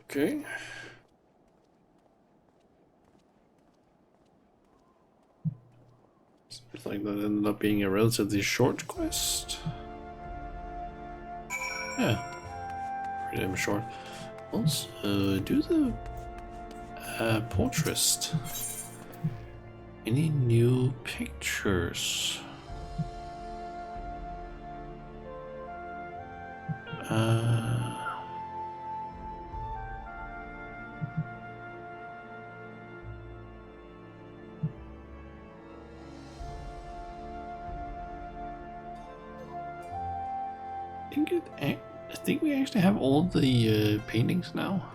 Okay. Seems like that ended up being a relatively short quest. Yeah, pretty damn short. Also, do the portrait. Any new pictures? I think we actually have all the paintings now.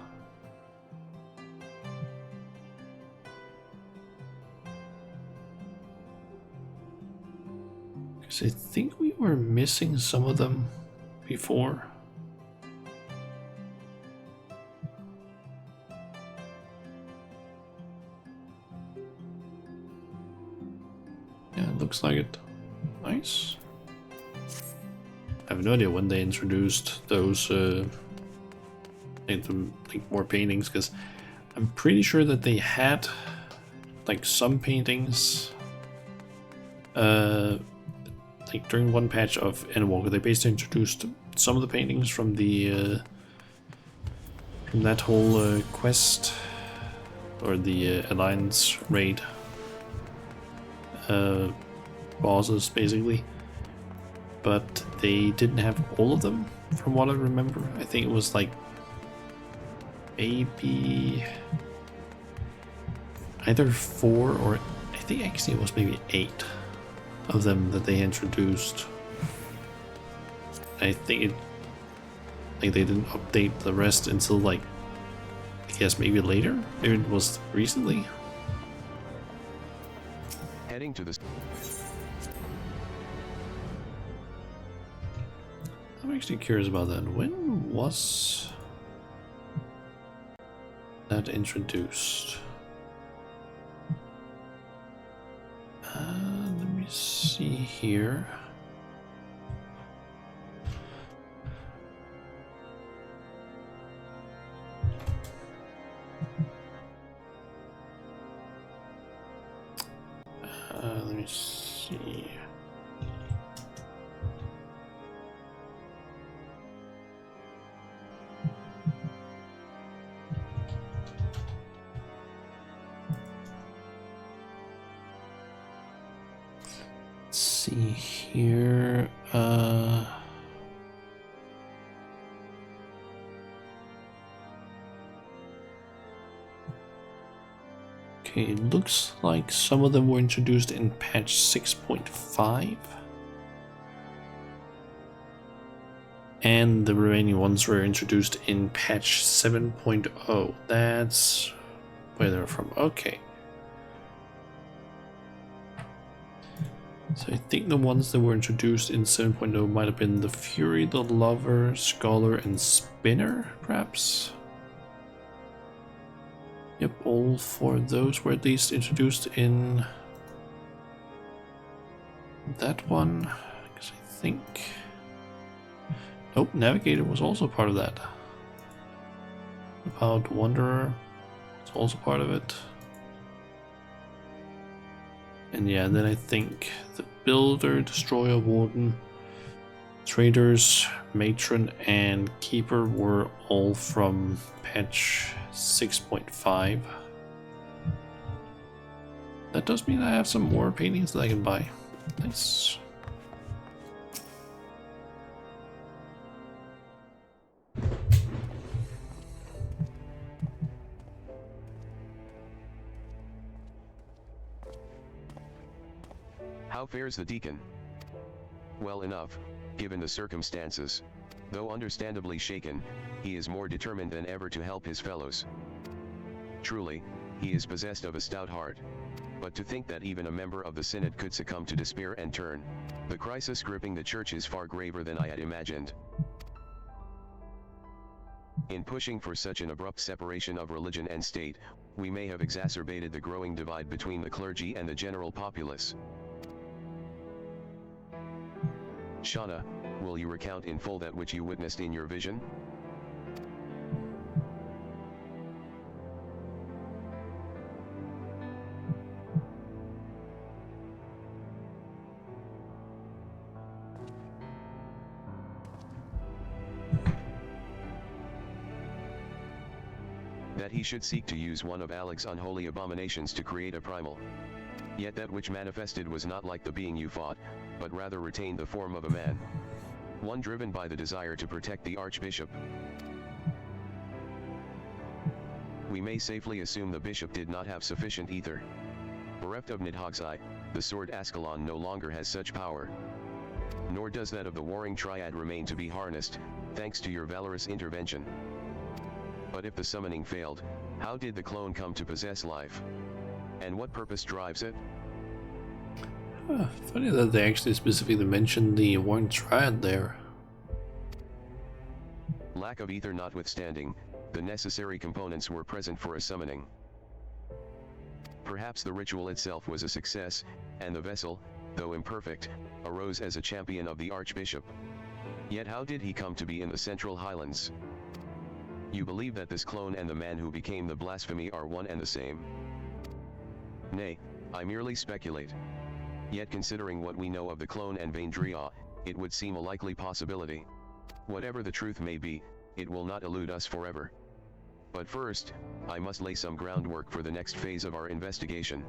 Because I think we were missing some of them before. Yeah, it looks like it. Nice. I have no idea when they introduced those like more paintings, because I'm pretty sure that they had like some paintings like during one patch of Endwalker. They basically introduced some of the paintings from the from that whole quest or the Alliance raid bosses basically. But they didn't have all of them, from what I remember. I think it was like maybe either 4 or I think actually it was maybe 8 of them that they introduced. I think it like they didn't update the rest until like I guess maybe later. Maybe it was recently. Heading to the... I'm actually curious about that. When was that introduced? Let me see here. Let me see. Let's see here. Okay, it looks like some of them were introduced in patch 6.5. And the remaining ones were introduced in patch 7.0. That's where they're from. Okay. So I think the ones that were introduced in 7.0 might have been the Fury, the Lover, Scholar, and Spinner, perhaps? Yep, all 4 of those were at least introduced in that one. Because I think... Nope, Navigator was also part of that. About Wanderer is also part of it. And yeah, then I think the Builder, Destroyer, Warden, Traders, Matron, and Keeper were all from patch 6.5. That does mean I have some more paintings that I can buy. Nice. How fares the deacon? Well enough, given the circumstances. Though understandably shaken, he is more determined than ever to help his fellows. Truly, he is possessed of a stout heart. But to think that even a member of the Synod could succumb to despair and turn, the crisis gripping the Church is far graver than I had imagined. In pushing for such an abrupt separation of religion and state, we may have exacerbated the growing divide between the clergy and the general populace. Shauna, will you recount in full that which you witnessed in your vision? That he should seek to use one of Alec's unholy abominations to create a primal. Yet that which manifested was not like the being you fought, but rather retained the form of a man. One driven by the desire to protect the Archbishop. We may safely assume the bishop did not have sufficient ether. Bereft of Nidhogg's, the sword Ascalon no longer has such power. Nor does that of the warring triad remain to be harnessed, thanks to your valorous intervention. But if the summoning failed, how did the clone come to possess life? And what purpose drives it? Funny that they actually specifically mentioned the warring triad there. Lack of ether notwithstanding, the necessary components were present for a summoning. Perhaps the ritual itself was a success, and the vessel, though imperfect, arose as a champion of the Archbishop. Yet how did he come to be in the Central Highlands? You believe that this clone and the man who became the blasphemy are one and the same? Nay, I merely speculate. Yet considering what we know of the clone and Vaindria, it would seem a likely possibility. Whatever the truth may be, it will not elude us forever. But first, I must lay some groundwork for the next phase of our investigation.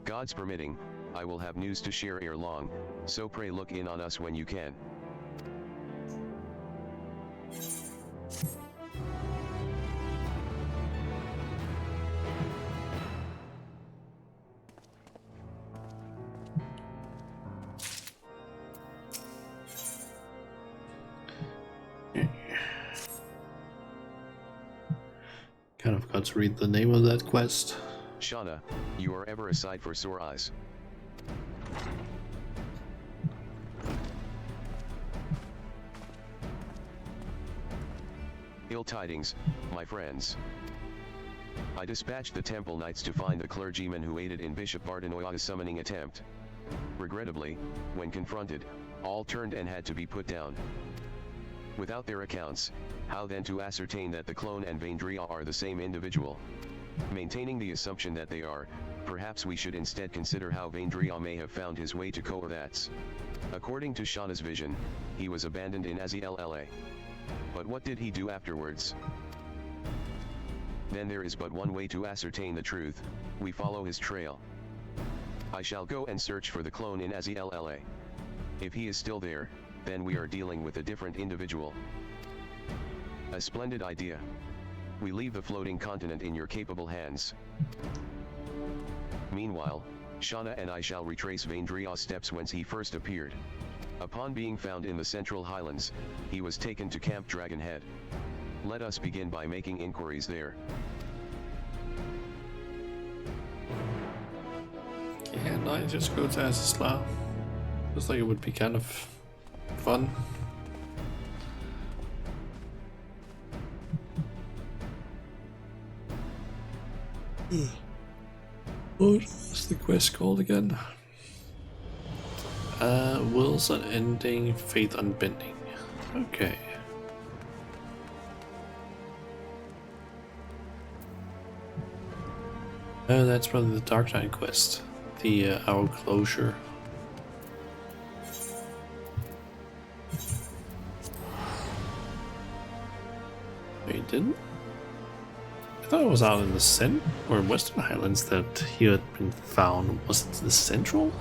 God's permitting, I will have news to share ere long, so pray look in on us when you can. Kind of got to read the name of that quest. Shauna, you are ever a sight for sore eyes. Ill tidings, my friends. I dispatched the temple knights to find the clergyman who aided in Bishop Bardenoia's summoning attempt. Regrettably, when confronted, all turned and had to be put down. Without their accounts, how then to ascertain that the clone and Vendria are the same individual? Maintaining the assumption that they are, perhaps we should instead consider how Vendria may have found his way to Korathats. According to Shauna's vision, he was abandoned in Azilla. But what did he do afterwards? Then there is but one way to ascertain the truth: we follow his trail. I shall go and search for the clone in Azilla. If he is still there, then we are dealing with a different individual. A splendid idea. We leave the floating continent in your capable hands. Meanwhile, Shauna and I shall retrace Vendria's steps whence he first appeared. Upon being found in the Central Highlands, he was taken to Camp Dragonhead. Let us begin by making inquiries there. Can I just go to Azilla? Looks like it would be kind of fun. What was the quest called again? Wills Unending, Faith Unbending. Okay. Oh, that's probably the Dark Knight quest. The Our Closure. Wait, didn't? I thought it was out in the or Western Highlands that he had been found. Was it the Central?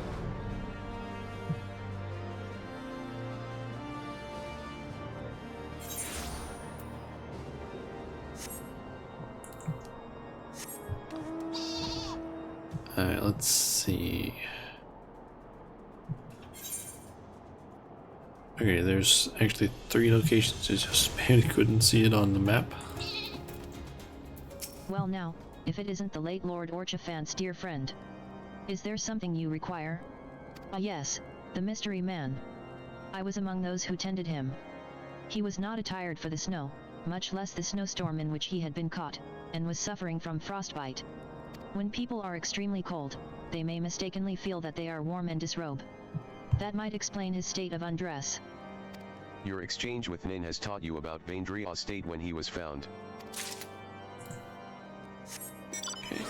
Alright, let's see. Okay, there's actually 3 locations. I just barely couldn't see it on the map. Well now, if it isn't the late Lord Orchafan's dear friend. Is there something you require? Ah yes, the mystery man. I was among those who tended him. He was not attired for the snow, much less the snowstorm in which he had been caught, and was suffering from frostbite. When people are extremely cold, they may mistakenly feel that they are warm and disrobe. That might explain his state of undress. Your exchange with Nin has taught you about Vendria's state when he was found. Okay.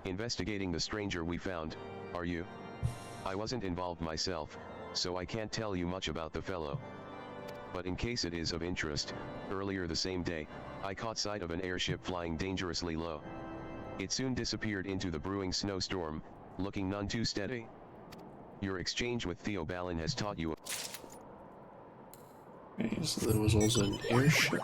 Investigating the stranger we found, are you? I wasn't involved myself, so I can't tell you much about the fellow. But in case it is of interest, earlier the same day, I caught sight of an airship flying dangerously low. It soon disappeared into the brewing snowstorm, looking none too steady. Your exchange with Theobalin has taught you. Okay, so there was also an airship.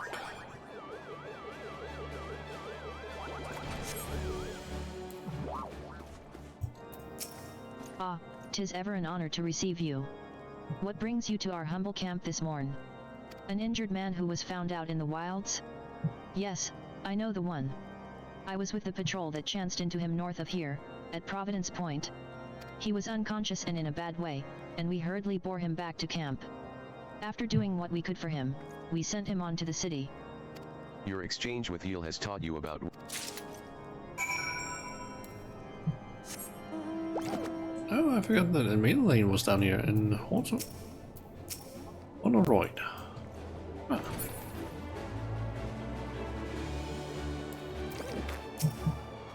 Ah, 'tis ever an honor to receive you. What brings you to our humble camp this morn? An injured man who was found out in the wilds? Yes, I know the one. I was with the patrol that chanced into him north of here, at Providence Point. He was unconscious and in a bad way, and we hurriedly bore him back to camp. After doing what we could for him, we sent him on to the city. Your exchange with Heal has taught you about. Oh, I forgot that the main lane was down here, and also on a roid. Ah.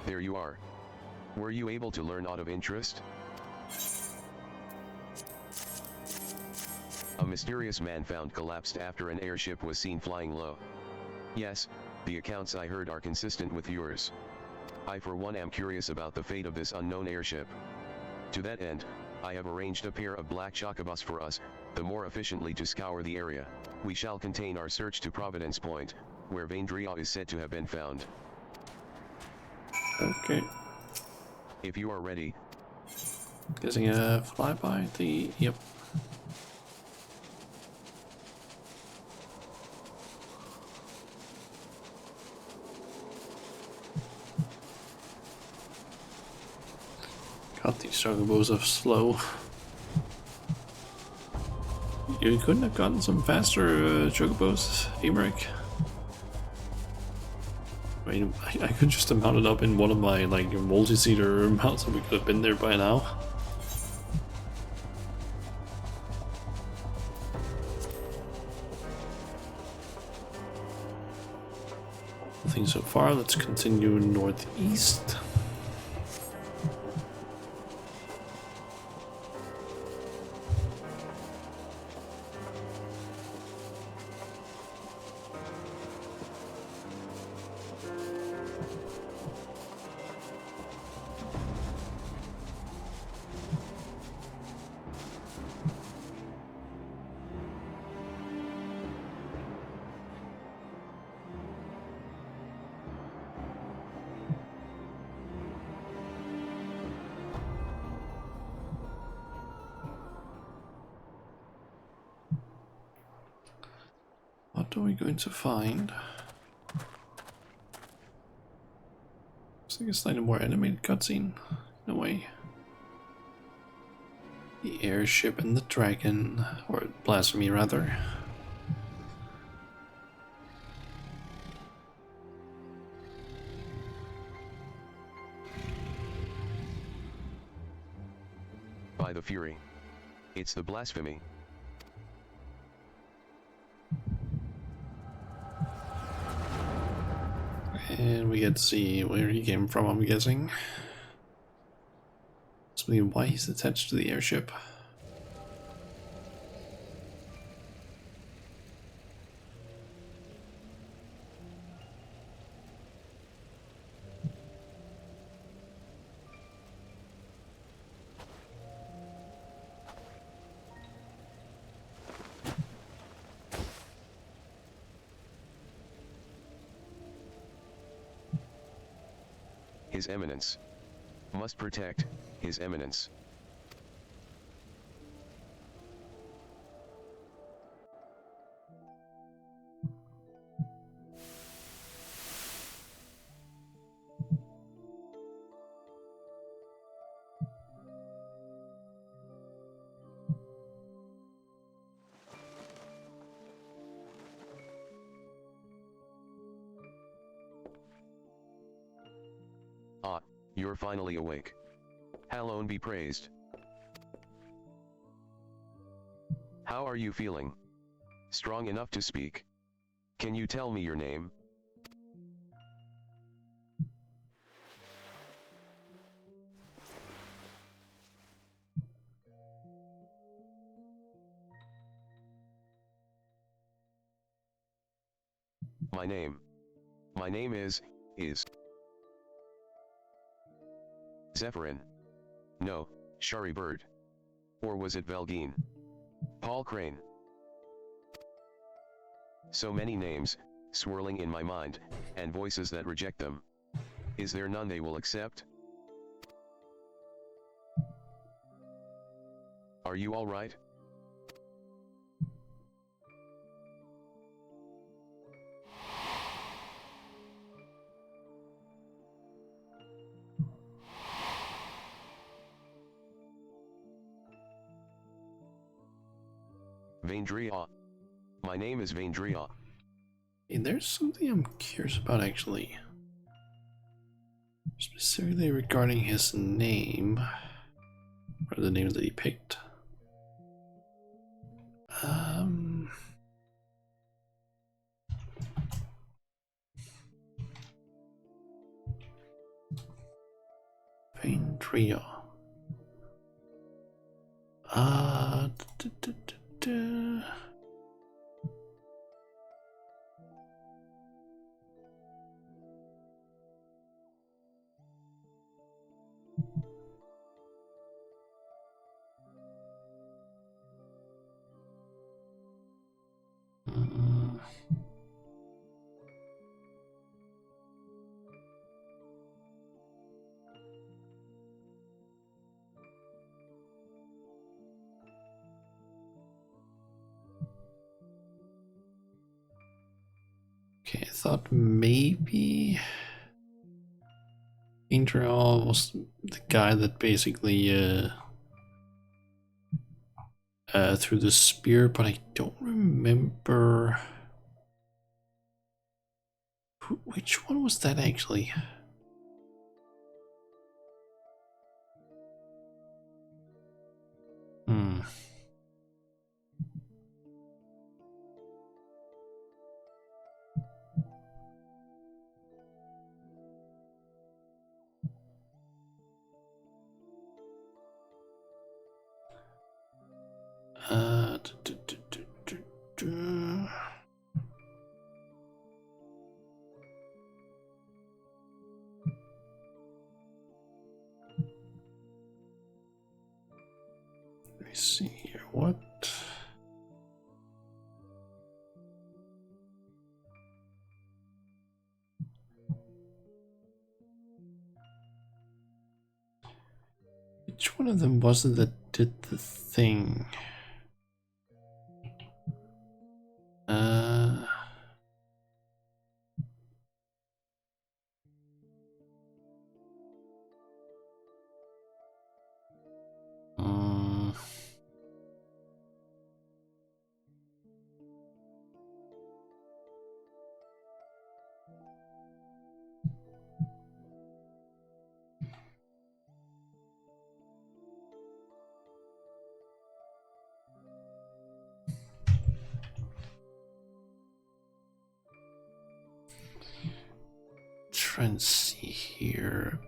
There you are. Were you able to learn aught of interest? A mysterious man found collapsed after an airship was seen flying low. Yes, the accounts I heard are consistent with yours. I for one am curious about the fate of this unknown airship. To that end, I have arranged a pair of black chocobus for us, the more efficiently to scour the area. We shall contain our search to Providence Point, where Vendria is said to have been found. Okay. If you are ready. Guessing a flyby. Yep. chocobos are slow. You couldn't have gotten some faster chocobos, Emmerich. I mean, I could just have mounted up in one of my like multi-seater mounts and we could have been there by now. Nothing so far. Let's continue northeast. What are we going to find? Looks like a slightly more animated cutscene, in a way. The airship and the dragon, or blasphemy rather. By the Fury. It's the blasphemy. And we get to see where he came from, I'm guessing. Explain why he's attached to the airship. His Eminence. Must protect His Eminence. Ah, you're finally awake. Hallowed be praised. How are you feeling? Strong enough to speak? Can you tell me your name? My name is Zephyrin. No, Shari Bird. Or was it Velgine? Paul Crane. So many names, swirling in my mind, and voices that reject them. Is there none they will accept? Are you all right? Vaindria. My name is Vaindria. And there's something I'm curious about actually. Specifically regarding his name. Or the names that he picked. Vaindria. Okay, I thought maybe Andrew was the guy that basically threw the spear, but I don't remember which one was that actually. Hmm. Let me see here. What? Which one of them was it that did the thing? Uh. um, Try and see here.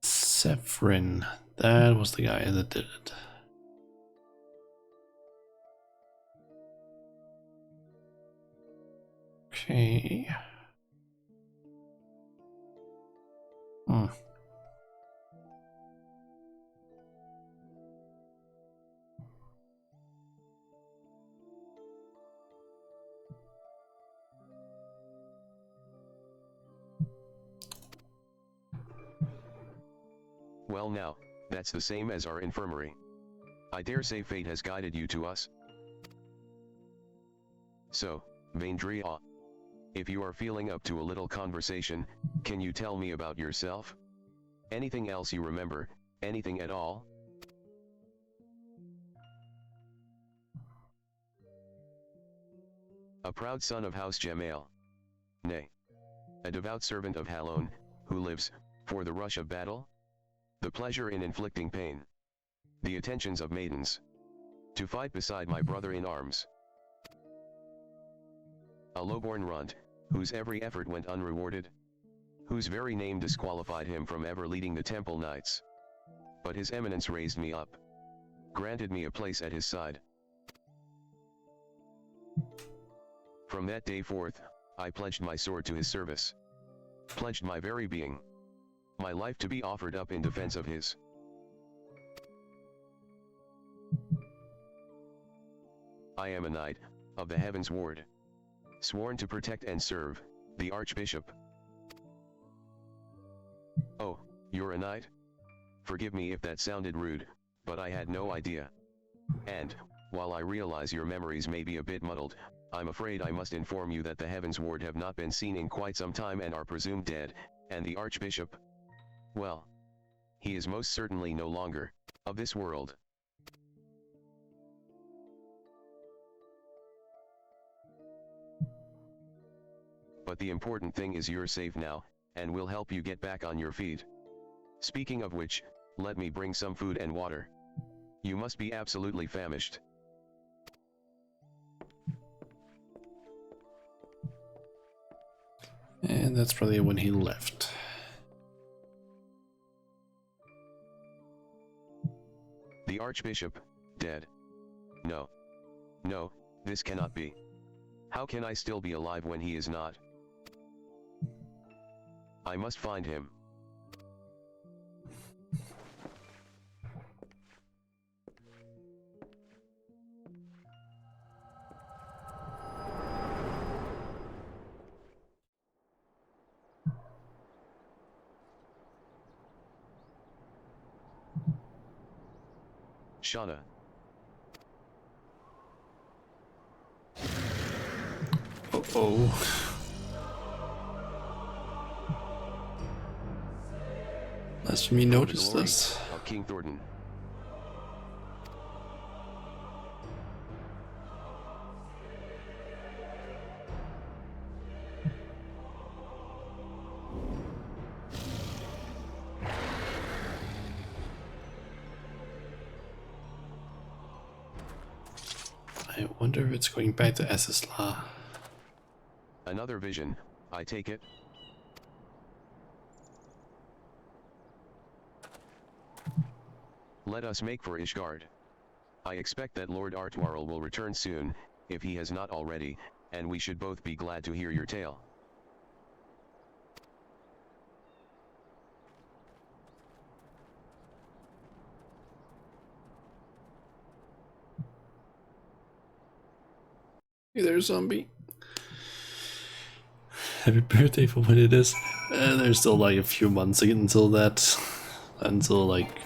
Severin. That was the guy that did it. Okay. Hmm. Well now, that's the same as our infirmary. I dare say fate has guided you to us. So, Vaindria, if you are feeling up to a little conversation, can you tell me about yourself? Anything else you remember, anything at all? A proud son of House Jamail. Nay. A devout servant of Halon, who lives, for the rush of battle? The pleasure in inflicting pain. The attentions of maidens. To fight beside my brother in arms. A lowborn runt, whose every effort went unrewarded? Whose very name disqualified him from ever leading the temple knights? But his eminence raised me up. Granted me a place at his side. From that day forth, I pledged my sword to his service. Pledged my very being. My life to be offered up in defense of his. I am a knight, of the Heaven's Ward. Sworn to protect and serve, the Archbishop. Oh, you're a knight? Forgive me if that sounded rude, but I had no idea. And, while I realize your memories may be a bit muddled, I'm afraid I must inform you that the Heaven's Ward have not been seen in quite some time and are presumed dead, and the Archbishop, well, he is most certainly no longer of this world. But the important thing is you're safe now, and we'll help you get back on your feet. Speaking of which, let me bring some food and water. You must be absolutely famished. And that's probably when he left. The Archbishop, dead. No. No, this cannot be. How can I still be alive when he is not? I must find him. Shauna. Uh-oh. Let me notice this. Of King Thornton. I wonder if it's going back to Essislaw. Another vision, I take it. Let us make for Ishgard. I expect that Lord Artwarl will return soon, if he has not already, and we should both be glad to hear your tale. Hey there, zombie. Happy birthday for when it is. There's still like a few months until that. Until like,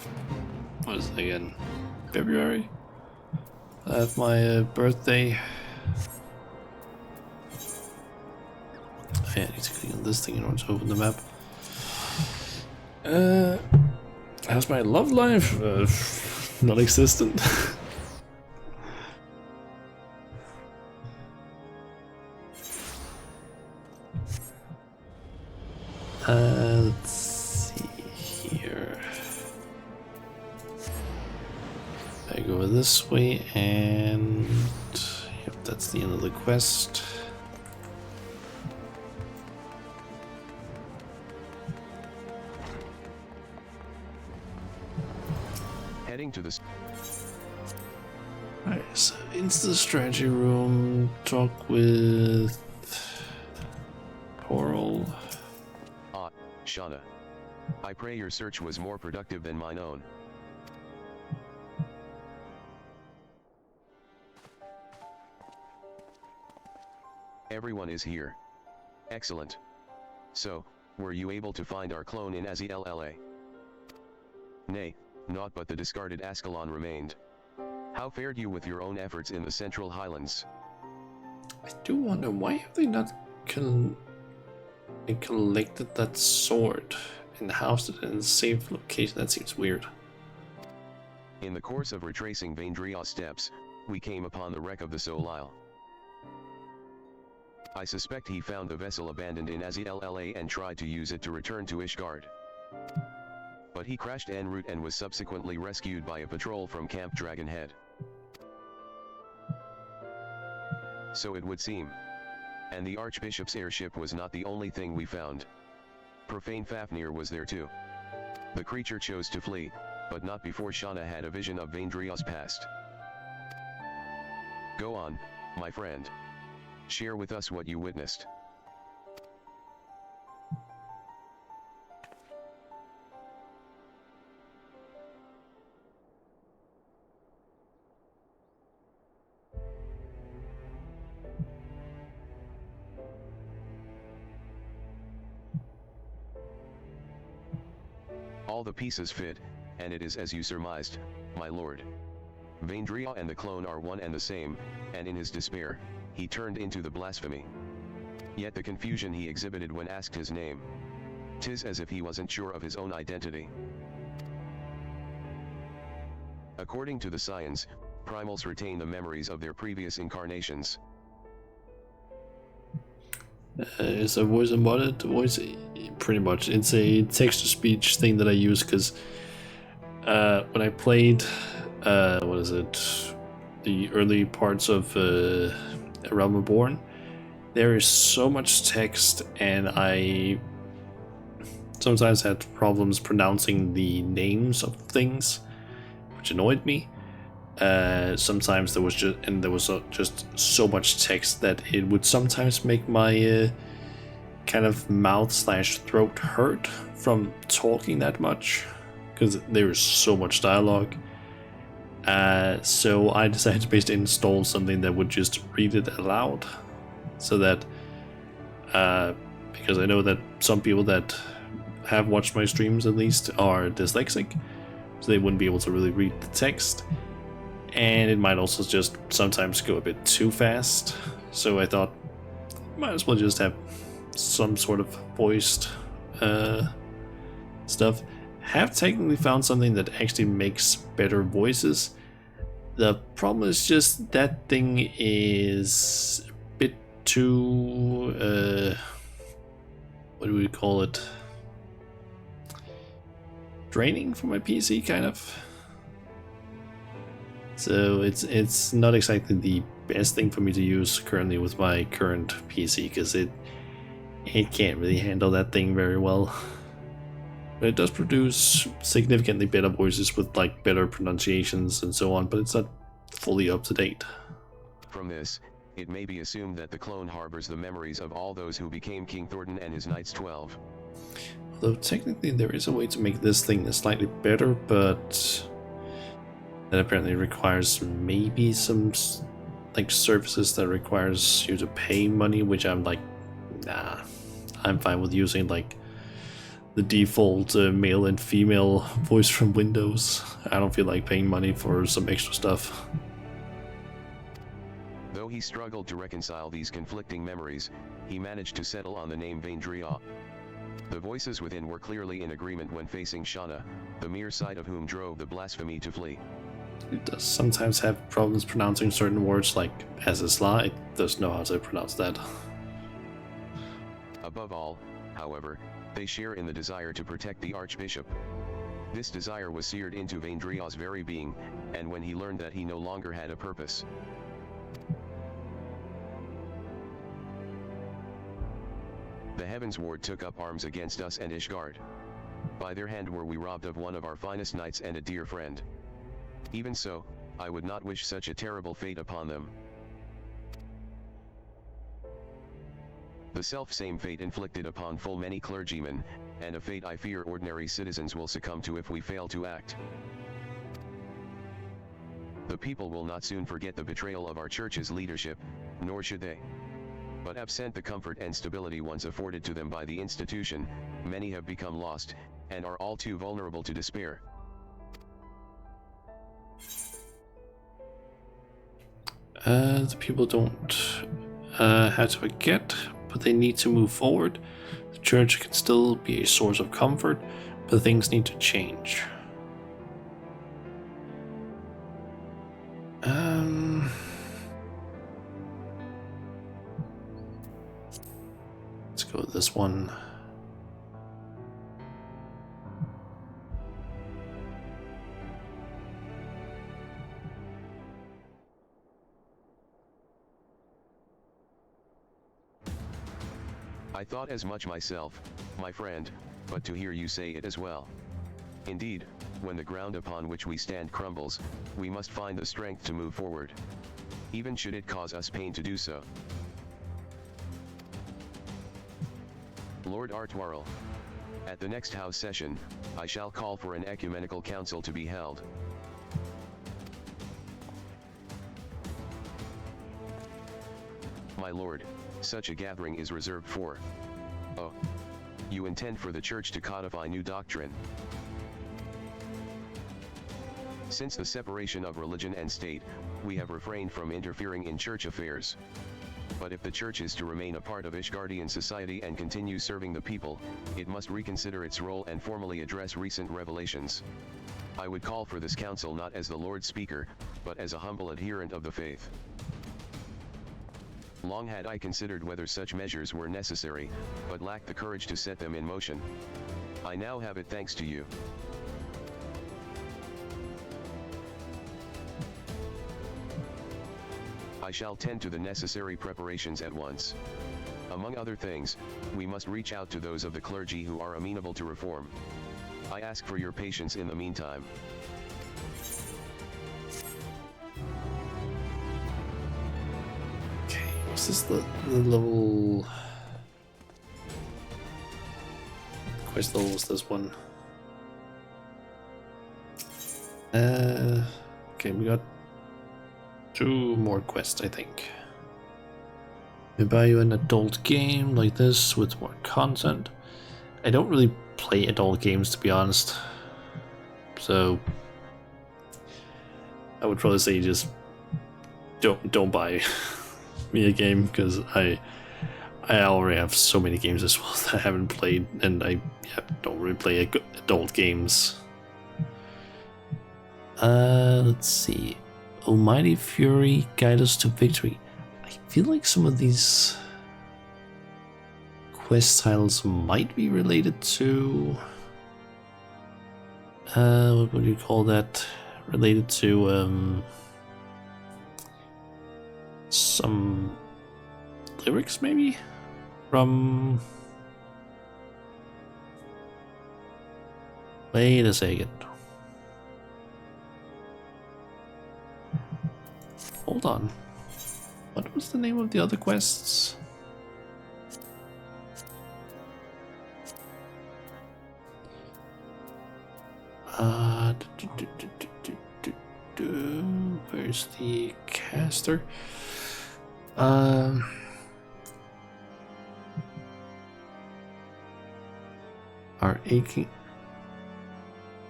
what is it again? February? I have my birthday. I need to click on this thing in order to open the map. How's my love life? Non-existent. Let's see here. I go this way, and yep, that's the end of the quest. Heading to the... Alright, so into the strategy room, talk with Coral. Shauna. I pray your search was more productive than mine own. Everyone is here. Excellent. So, were you able to find our clone in Azilla? Nay, naught but the discarded Ascalon remained. How fared you with your own efforts in the Central Highlands? I do wonder, why have they not collected that sword and housed it in a safe location? That seems weird. In the course of retracing Vaindria's steps, we came upon the wreck of the Solile. I suspect he found the vessel abandoned in Azilla and tried to use it to return to Ishgard. But he crashed en route and was subsequently rescued by a patrol from Camp Dragonhead. So it would seem. And the Archbishop's airship was not the only thing we found. Profane Fafnir was there too. The creature chose to flee, but not before Shauna had a vision of Vaindria's past. Go on, my friend. Share with us what you witnessed. All the pieces fit, and it is as you surmised, my lord. Vaindria and the clone are one and the same, and in his despair, he turned into the blasphemy. Yet the confusion he exhibited when asked his name. 'Tis as if he wasn't sure of his own identity. According to the science, primals retain the memories of their previous incarnations. Is a voice embodied voice? Pretty much. It's a text-to-speech thing that I use because when I played, what is it, the early parts of Realm Reborn, there is so much text, and I sometimes had problems pronouncing the names of things, which annoyed me. Sometimes there was just so much text that it would sometimes make my kind of mouth/throat hurt from talking that much, because there is so much dialogue. So I decided to basically install something that would just read it aloud, so that because I know that some people that have watched my streams at least are dyslexic, so they wouldn't be able to really read the text. and it might also just sometimes go a bit too fast. So I thought, might as well just have some sort of voiced stuff. Have technically found something that actually makes better voices. The problem is just that thing is a bit too what do we call it? Draining for my PC, kind of. So it's not exactly the best thing for me to use currently with my current PC, because it can't really handle that thing very well. But it does produce significantly better voices with like better pronunciations and so on, but it's not fully up to date. From this, it may be assumed that the clone harbors the memories of all those who became King Thornton and his Knights 12. Although technically there is a way to make this thing slightly better, but that apparently requires maybe some like services that requires you to pay money, which I'm like, nah, I'm fine with using like the default male and female voice from Windows. I don't feel like paying money for some extra stuff. Though he struggled to reconcile these conflicting memories, he managed to settle on the name Vaindria. The voices within were clearly in agreement when facing Shauna, the mere sight of whom drove the blasphemy to flee. It does sometimes have problems pronouncing certain words, like Azazla. It doesn't know how to pronounce that. Above all, however, they share in the desire to protect the Archbishop. This desire was seared into Vaindria's very being, and when he learned that he no longer had a purpose, the Heavens Ward took up arms against us and Ishgard. By their hand were we robbed of one of our finest knights and a dear friend. Even so, I would not wish such a terrible fate upon them. The self-same fate inflicted upon full many clergymen, and a fate I fear ordinary citizens will succumb to if we fail to act. The people will not soon forget the betrayal of our church's leadership, nor should they. But absent the comfort and stability once afforded to them by the institution, many have become lost, and are all too vulnerable to despair. The people don't have to forget, but they need to move forward. The church can still be a source of comfort, but things need to change. Let's go with this one. I thought as much myself, my friend, but to hear you say it as well. Indeed, when the ground upon which we stand crumbles, we must find the strength to move forward, even should it cause us pain to do so. Lord Artwarl, at the next House session, I shall call for an ecumenical council to be held. My lord, such a gathering is reserved for... Oh. You intend for the church to codify new doctrine. Since the separation of religion and state, we have refrained from interfering in church affairs. But if the church is to remain a part of Ishgardian society and continue serving the people, it must reconsider its role and formally address recent revelations. I would call for this council not as the Lord Speaker, but as a humble adherent of the faith. Long had I considered whether such measures were necessary, but lacked the courage to set them in motion. I now have it thanks to you. I shall tend to the necessary preparations at once. Among other things, we must reach out to those of the clergy who are amenable to reform. I ask for your patience in the meantime. Is this the level? Quest level was this one? Okay, we got 2 more quests, I think. We buy you an adult game like this with more content. I don't really play adult games, to be honest. So I would probably say just don't buy me a game, because I already have so many games as well that I haven't played, and I don't really play adult games. Let's see. Almighty Fury, guide us to victory. I feel like some of these quest titles might be related to what would you call that? Related to some lyrics maybe from. Wait a second. Hold on. What was the name of the other quests? Where's the caster? Our aching.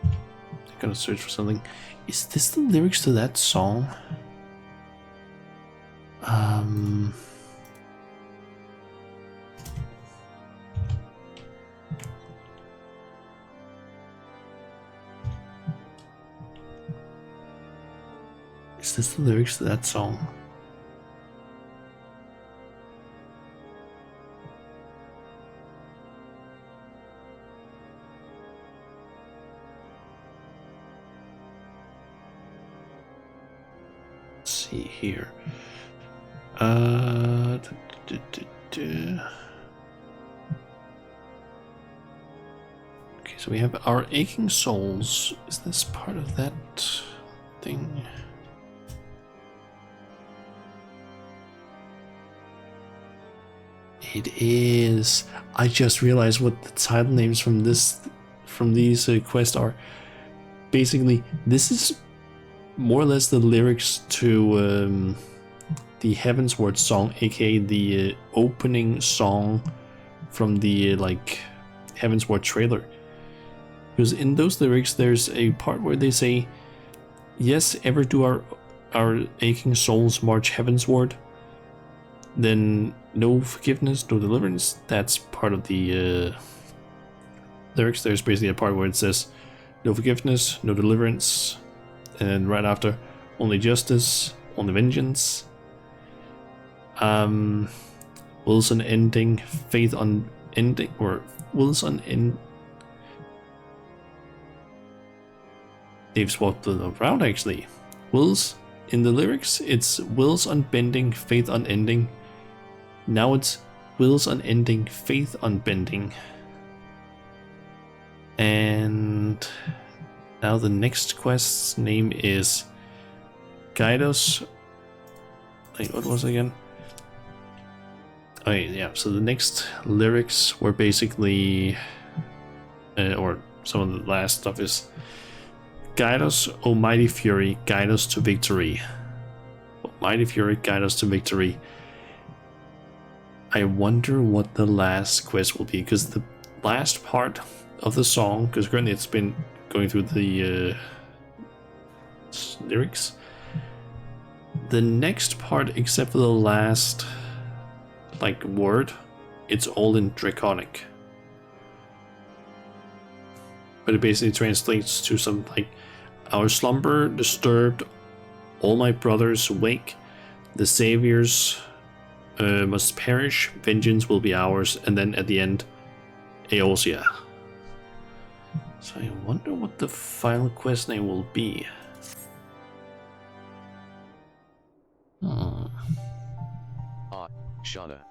I'm gonna search for something. Is this the lyrics to that song? Is this the lyrics to that song? Let's see here. Okay, so we have Our Aching Souls. Is this part of that thing? It is. I just realized what the title names from these quests are. Basically, this is more or less the lyrics to the Heavensward song, aka the opening song from the Heavensward trailer. Because in those lyrics, there's a part where they say, "Yes, ever do our aching souls march heavensward? Then no forgiveness, no deliverance." That's part of the lyrics. There's basically a part where it says, "No forgiveness, no deliverance," and then right after, "Only justice, only vengeance. Wills unending, faith unending," or wills unending. They've swapped it around actually. Wills in the lyrics, it's wills unbending, faith unending. Now it's wills unending, faith unbending. And now the next quest's name is Guide Us. Wait, what was it again? Oh yeah, so the next lyrics were basically, or some of the last stuff is, "Guide us, O mighty Fury, guide us to victory." Mighty Fury, guide us to victory. I wonder what the last quest will be, because the last part of the song, because currently it's been going through the lyrics. The next part, except for the last word, it's all in Draconic. But it basically translates to some "Our slumber disturbed, all my brothers wake, the saviors must perish, vengeance will be ours," and then at the end, Eosia. So I wonder what the final quest name will be. Shauna.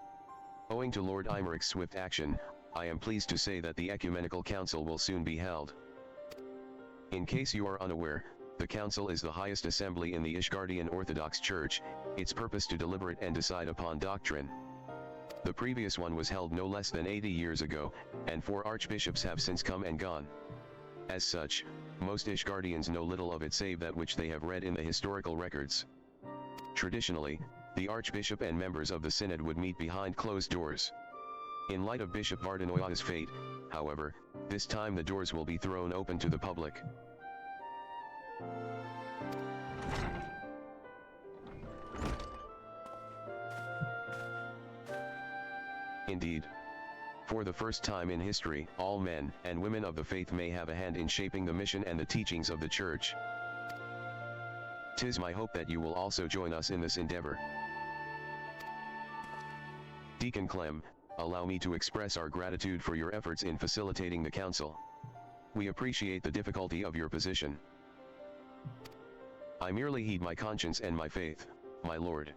Owing to Lord Imeric's swift action, I am pleased to say that the Ecumenical Council will soon be held. In case you are unaware, the Council is the highest assembly in the Ishgardian Orthodox Church, its purpose to deliberate and decide upon doctrine. The previous one was held no less than 80 years ago, and 4 archbishops have since come and gone. As such, most Ishgardians know little of it save that which they have read in the historical records. Traditionally, the archbishop and members of the synod would meet behind closed doors. In light of Bishop Vardanoia's fate, however, this time the doors will be thrown open to the public. Indeed. For the first time in history, all men and women of the faith may have a hand in shaping the mission and the teachings of the Church. 'Tis my hope that you will also join us in this endeavor. Deacon Clem, allow me to express our gratitude for your efforts in facilitating the council. We appreciate the difficulty of your position. I merely heed my conscience and my faith, my lord.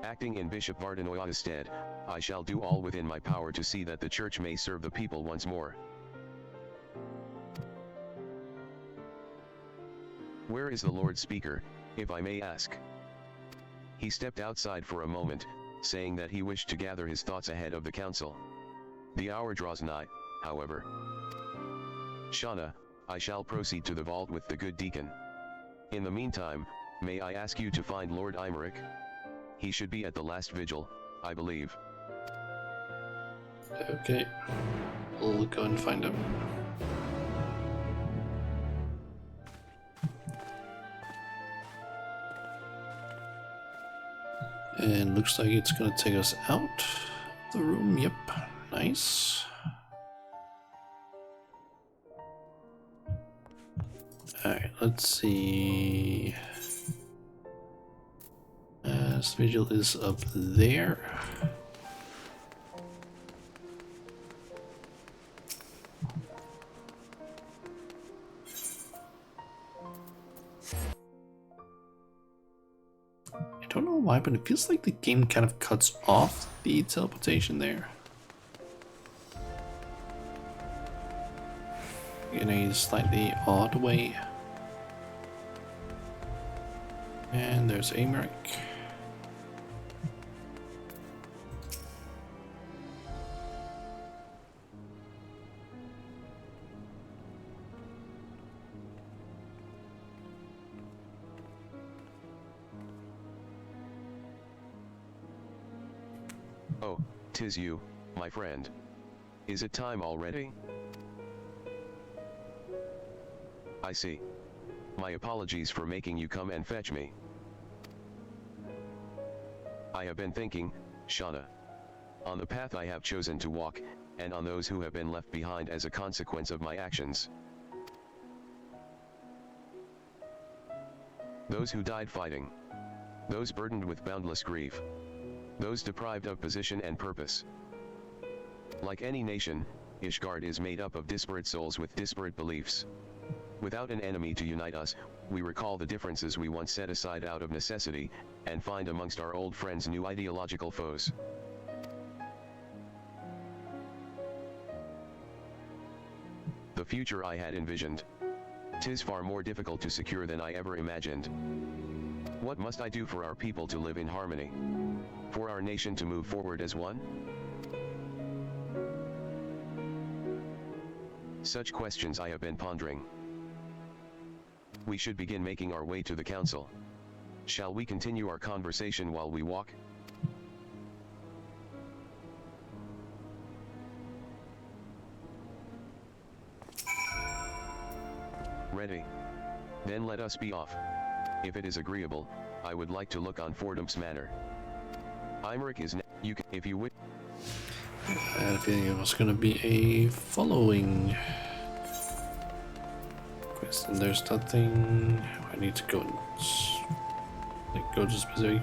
Acting in Bishop Vardenoya's stead, I shall do all within my power to see that the Church may serve the people once more. Where is the Lord Speaker, if I may ask? He stepped outside for a moment, saying that he wished to gather his thoughts ahead of the council. The hour draws nigh, however. Shauna, I shall proceed to the vault with the good deacon. In the meantime, may I ask you to find Lord Imeric? He should be at the last vigil, I believe. Okay, we'll go and find him. And looks like it's gonna take us out of the room. Yep, nice. Alright, let's see. This vigil is up there. I don't know why, but it feels like the game kind of cuts off the teleportation there. In a slightly odd way. And there's Americ. Oh, 'tis you, my friend. Is it time already? I see. My apologies for making you come and fetch me. I have been thinking, Shauna, on the path I have chosen to walk, and on those who have been left behind as a consequence of my actions. Those who died fighting. Those burdened with boundless grief. Those deprived of position and purpose. Like any nation, Ishgard is made up of disparate souls with disparate beliefs. Without an enemy to unite us, we recall the differences we once set aside out of necessity, and find amongst our old friends new ideological foes. The future I had envisioned. 'Tis far more difficult to secure than I ever imagined. What must I do for our people to live in harmony? For our nation to move forward as one? Such questions I have been pondering. We should begin making our way to the council. Shall we continue our conversation while we walk? Ready? Then let us be off. If it is agreeable, I would like to look on Fordham's Manor. Imeric is you can, if you would. I had a feeling it was gonna be a following quest, and there's nothing I need to go and go to specific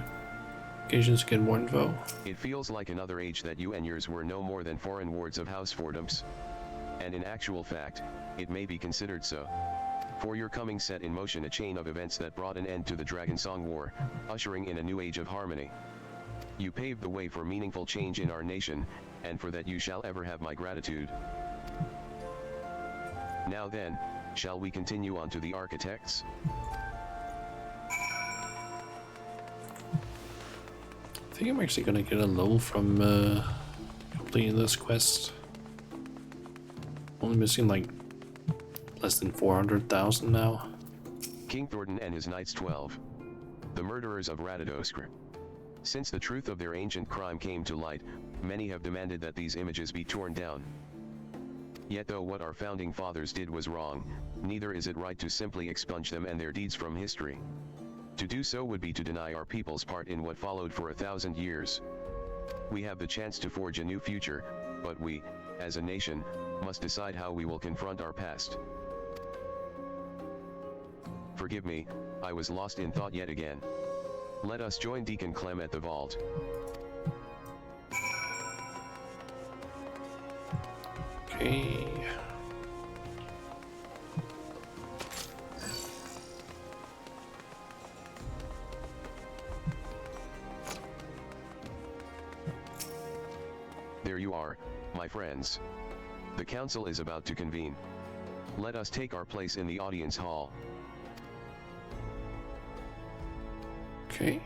occasions to get more info. It feels like another age that you and yours were no more than foreign wards of House Fordham's. And in actual fact, it may be considered so. For your coming set in motion a chain of events that brought an end to the Dragonsong War, ushering in a new age of harmony. You paved the way for meaningful change in our nation, and for that you shall ever have my gratitude. Now then, shall we continue on to the architects? I think I'm actually gonna get a level from completing this quest. Only missing like less than 400,000 now. King Thornton and his knights 12. The murderers of Radadoskr. Since the truth of their ancient crime came to light, many have demanded that these images be torn down. Yet though what our founding fathers did was wrong, neither is it right to simply expunge them and their deeds from history. To do so would be to deny our people's part in what followed for 1,000 years. We have the chance to forge a new future, but we, as a nation, must decide how we will confront our past. Forgive me, I was lost in thought yet again. Let us join Deacon Clem at the vault. Okay. There you are, my friends. The council is about to convene. Let us take our place in the audience hall. Okay.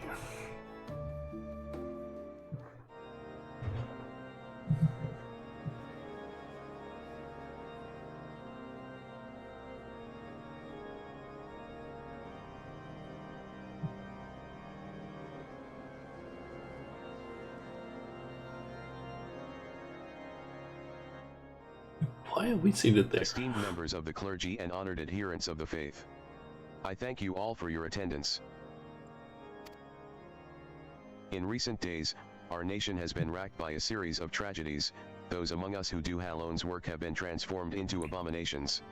Why are we seated there? Esteemed members of the clergy and honored adherents of the faith, I thank you all for your attendance. In recent days, our nation has been racked by a series of tragedies. Those among us who do Halloween's work have been transformed into abominations.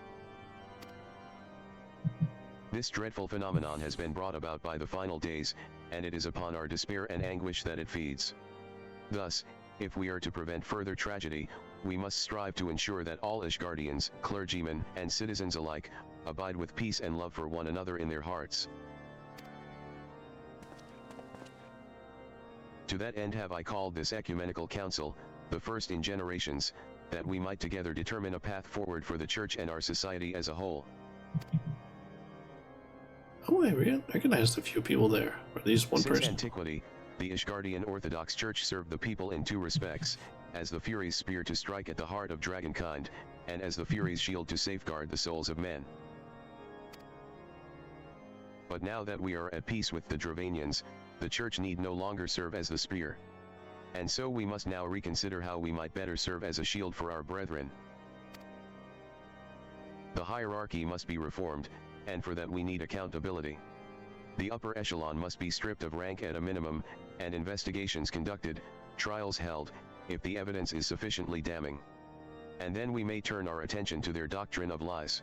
This dreadful phenomenon has been brought about by the final days, and it is upon our despair and anguish that it feeds. Thus, if we are to prevent further tragedy, we must strive to ensure that all Ishgardians, clergymen, and citizens alike, abide with peace and love for one another in their hearts. To that end have I called this ecumenical council, the first in generations, that we might together determine a path forward for the Church and our society as a whole. Oh, I recognized a few people there, or at least one Since person. antiquity, the Ishgardian Orthodox Church served the people in two respects, as the Furies' spear to strike at the heart of dragonkind, and as the Furies' shield to safeguard the souls of men. But now that we are at peace with the Dravanians, the Church need no longer serve as the spear. And so we must now reconsider how we might better serve as a shield for our brethren. The hierarchy must be reformed, and for that we need accountability. The upper echelon must be stripped of rank at a minimum, and investigations conducted, trials held, if the evidence is sufficiently damning. And then we may turn our attention to their doctrine of lies.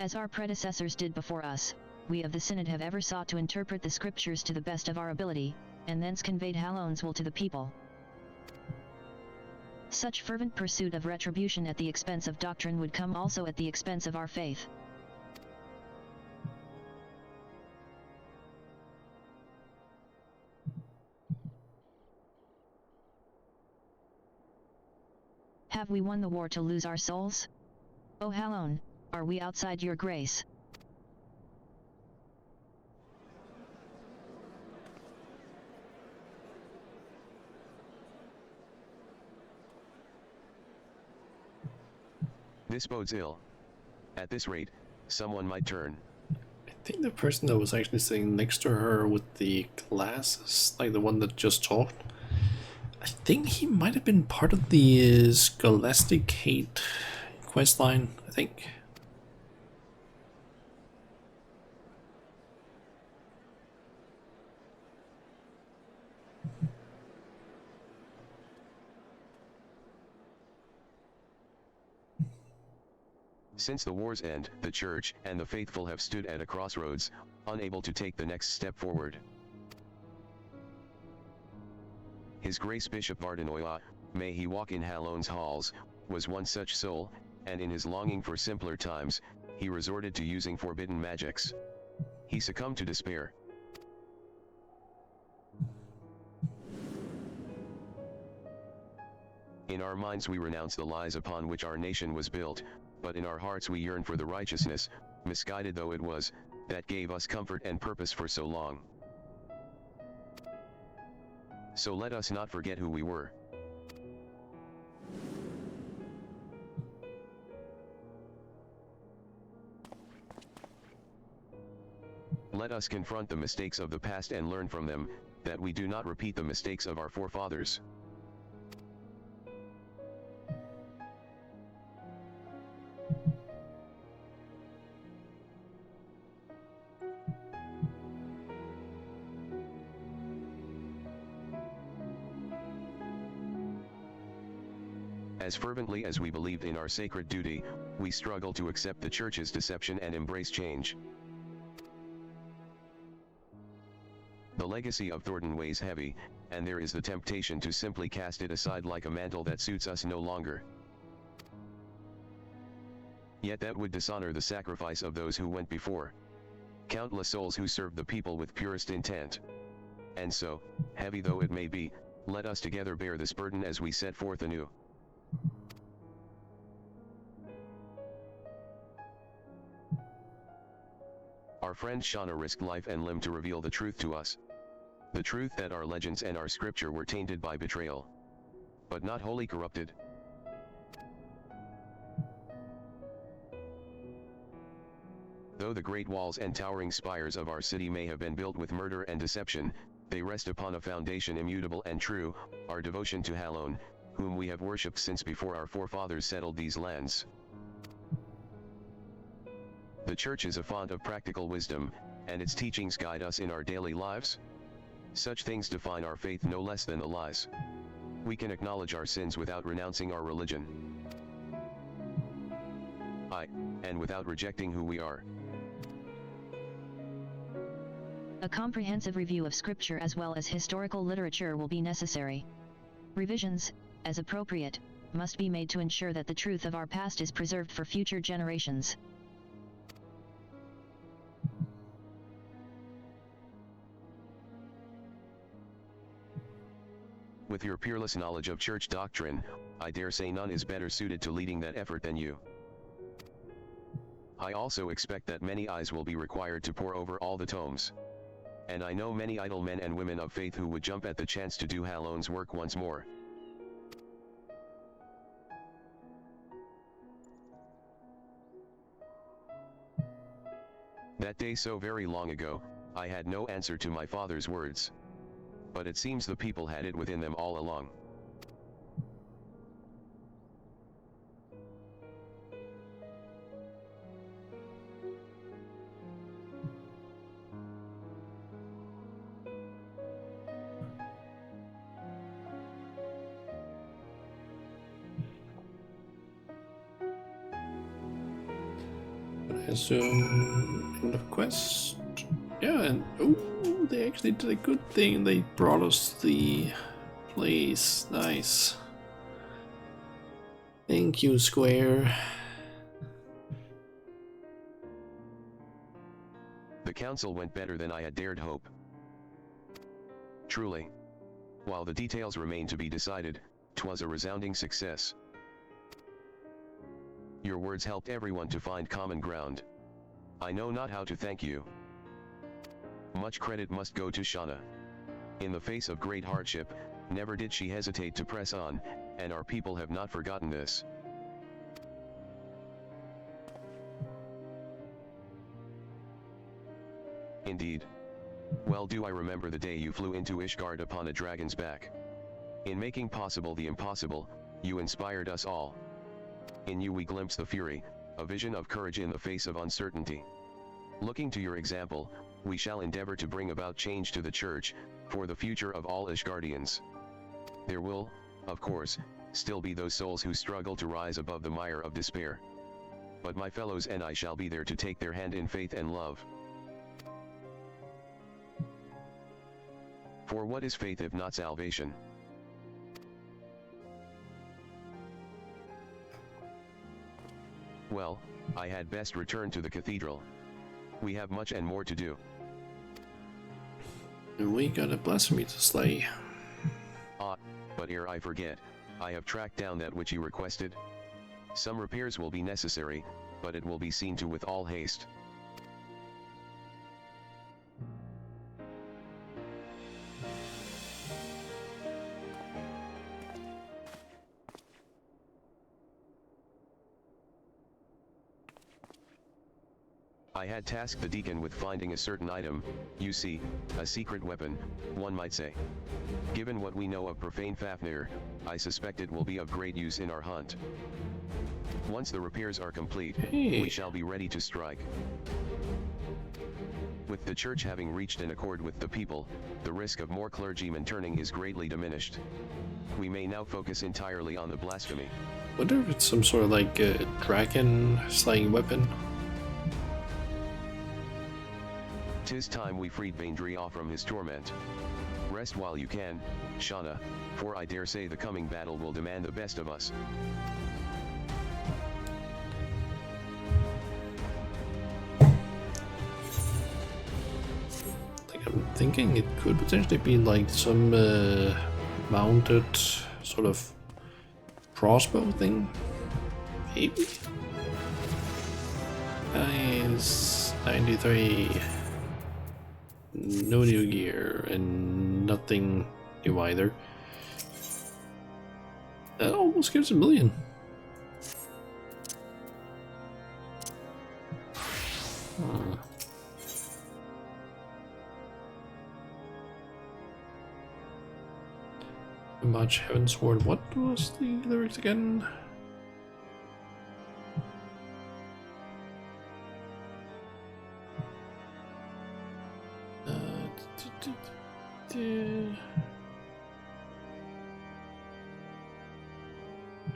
As our predecessors did before us, we of the Synod have ever sought to interpret the scriptures to the best of our ability, and thence conveyed Halloween's will to the people. Such fervent pursuit of retribution at the expense of doctrine would come also at the expense of our faith. Have we won the war to lose our souls? O Halloween, are we outside your grace? This bodes ill. At this rate, someone might turn. I think the person that was actually sitting next to her with the glasses, like the one that just talked, I think he might have been part of the Scholastic Hate questline, I think. Since the war's end, the Church and the faithful have stood at a crossroads, unable to take the next step forward. His Grace Bishop Vardenoya, may he walk in Halloween's halls, was one such soul, and in his longing for simpler times, he resorted to using forbidden magics. He succumbed to despair. In our minds we renounce the lies upon which our nation was built, but in our hearts we yearn for the righteousness, misguided though it was, that gave us comfort and purpose for so long. So let us not forget who we were. Let us confront the mistakes of the past and learn from them, that we do not repeat the mistakes of our forefathers. As fervently as we believed in our sacred duty, we struggle to accept the Church's deception and embrace change. The legacy of Thornton weighs heavy, and there is the temptation to simply cast it aside like a mantle that suits us no longer. Yet that would dishonor the sacrifice of those who went before. Countless souls who served the people with purest intent. And so, heavy though it may be, let us together bear this burden as we set forth anew. Our friend Shauna risked life and limb to reveal the truth to us. The truth that our legends and our scripture were tainted by betrayal. But not wholly corrupted. Though the great walls and towering spires of our city may have been built with murder and deception, they rest upon a foundation immutable and true, our devotion to Hallown, whom we have worshipped since before our forefathers settled these lands. The Church is a font of practical wisdom, and its teachings guide us in our daily lives. Such things define our faith no less than the lies. We can acknowledge our sins without renouncing our religion. And without rejecting who we are. A comprehensive review of scripture as well as historical literature will be necessary. Revisions, as appropriate, must be made to ensure that the truth of our past is preserved for future generations. With your peerless knowledge of church doctrine, I dare say none is better suited to leading that effort than you. I also expect that many eyes will be required to pore over all the tomes. And I know many idle men and women of faith who would jump at the chance to do Hallown's work once more. That day so very long ago, I had no answer to my father's words. But it seems the people had it within them all along. But I assume end of quest. Yeah, and oh, they actually did a good thing. They brought us the place. Nice. Thank you, Square. The council went better than I had dared hope. Truly. While the details remain to be decided, 'twas a resounding success. Your words helped everyone to find common ground. I know not how to thank you. Much credit must go to Shauna. In the face of great hardship, never did she hesitate to press on, and our people have not forgotten this. Indeed. Well do I remember the day you flew into Ishgard upon a dragon's back. In making possible the impossible, you inspired us all. In you we glimpsed the fury, a vision of courage in the face of uncertainty. Looking to your example, we shall endeavor to bring about change to the Church, for the future of all Ishgardians. There will, of course, still be those souls who struggle to rise above the mire of despair. But my fellows and I shall be there to take their hand in faith and love. For what is faith if not salvation? Well, I had best return to the cathedral. We have much and more to do. We got a blasphemy to slay. But ere I forget, I have tracked down that which you requested. Some repairs will be necessary, but it will be seen to with all haste. I had tasked the deacon with finding a certain item, you see, a secret weapon, one might say. Given what we know of profane Fafnir, I suspect it will be of great use in our hunt. Once the repairs are complete, we shall be ready to strike. With the church having reached an accord with the people, the risk of more clergymen turning is greatly diminished. We may now focus entirely on the blasphemy. Wonder if it's some sort of like dragon slaying weapon. 'Tis time we freed Vaindria from his torment. Rest while you can, Shauna, for I dare say the coming battle will demand the best of us. Like, I'm thinking it could potentially be like some mounted sort of crossbow thing. Maybe? Nice. 93. No new gear and nothing new either. That almost gives a million. Much Heaven's Ward. What was the lyrics again?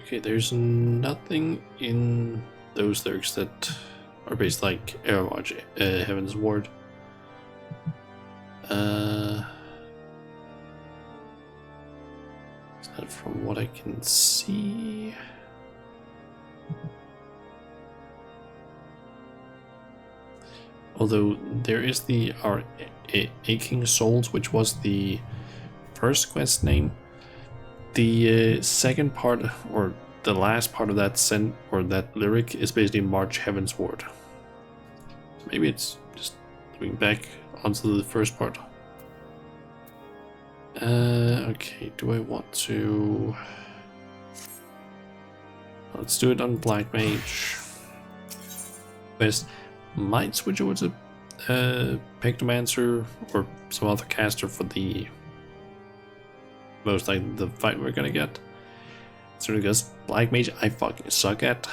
Okay, there's nothing in those lyrics that are based like Airwatch, Heaven's Ward. Is that from what I can see? Although there is the Our Aching Souls, which was the first quest name. The second part, or the last part of that that lyric, is basically March Heaven's Ward. Maybe it's just going back onto the first part. Okay, do I want to... Let's do it on Black Mage. Quest might switch over to Pectomancer or some other caster for the most like the fight we're gonna get. Certainly because Black Mage I fucking suck at.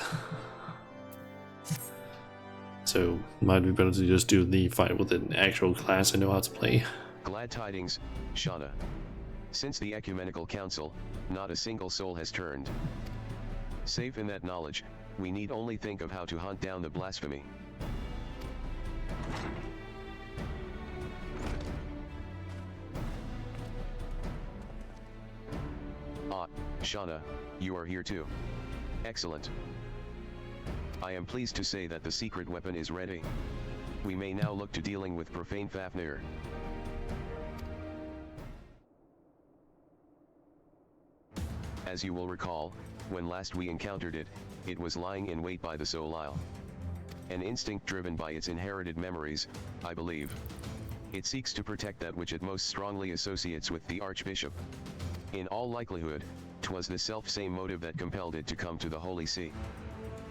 So might be better to just do the fight with an actual class I know how to play. Glad tidings, Shauna. Since the Ecumenical Council, not a single soul has turned. Safe in that knowledge, we need only think of how to hunt down the blasphemy. Ah, Shauna, you are here too. Excellent. I am pleased to say that the secret weapon is ready. We may now look to dealing with profane Fafnir. As you will recall, when last we encountered it, it was lying in wait by the Solile. An instinct driven by its inherited memories, I believe. It seeks to protect that which it most strongly associates with the Archbishop. In all likelihood, 'twas the self-same motive that compelled it to come to the Holy See.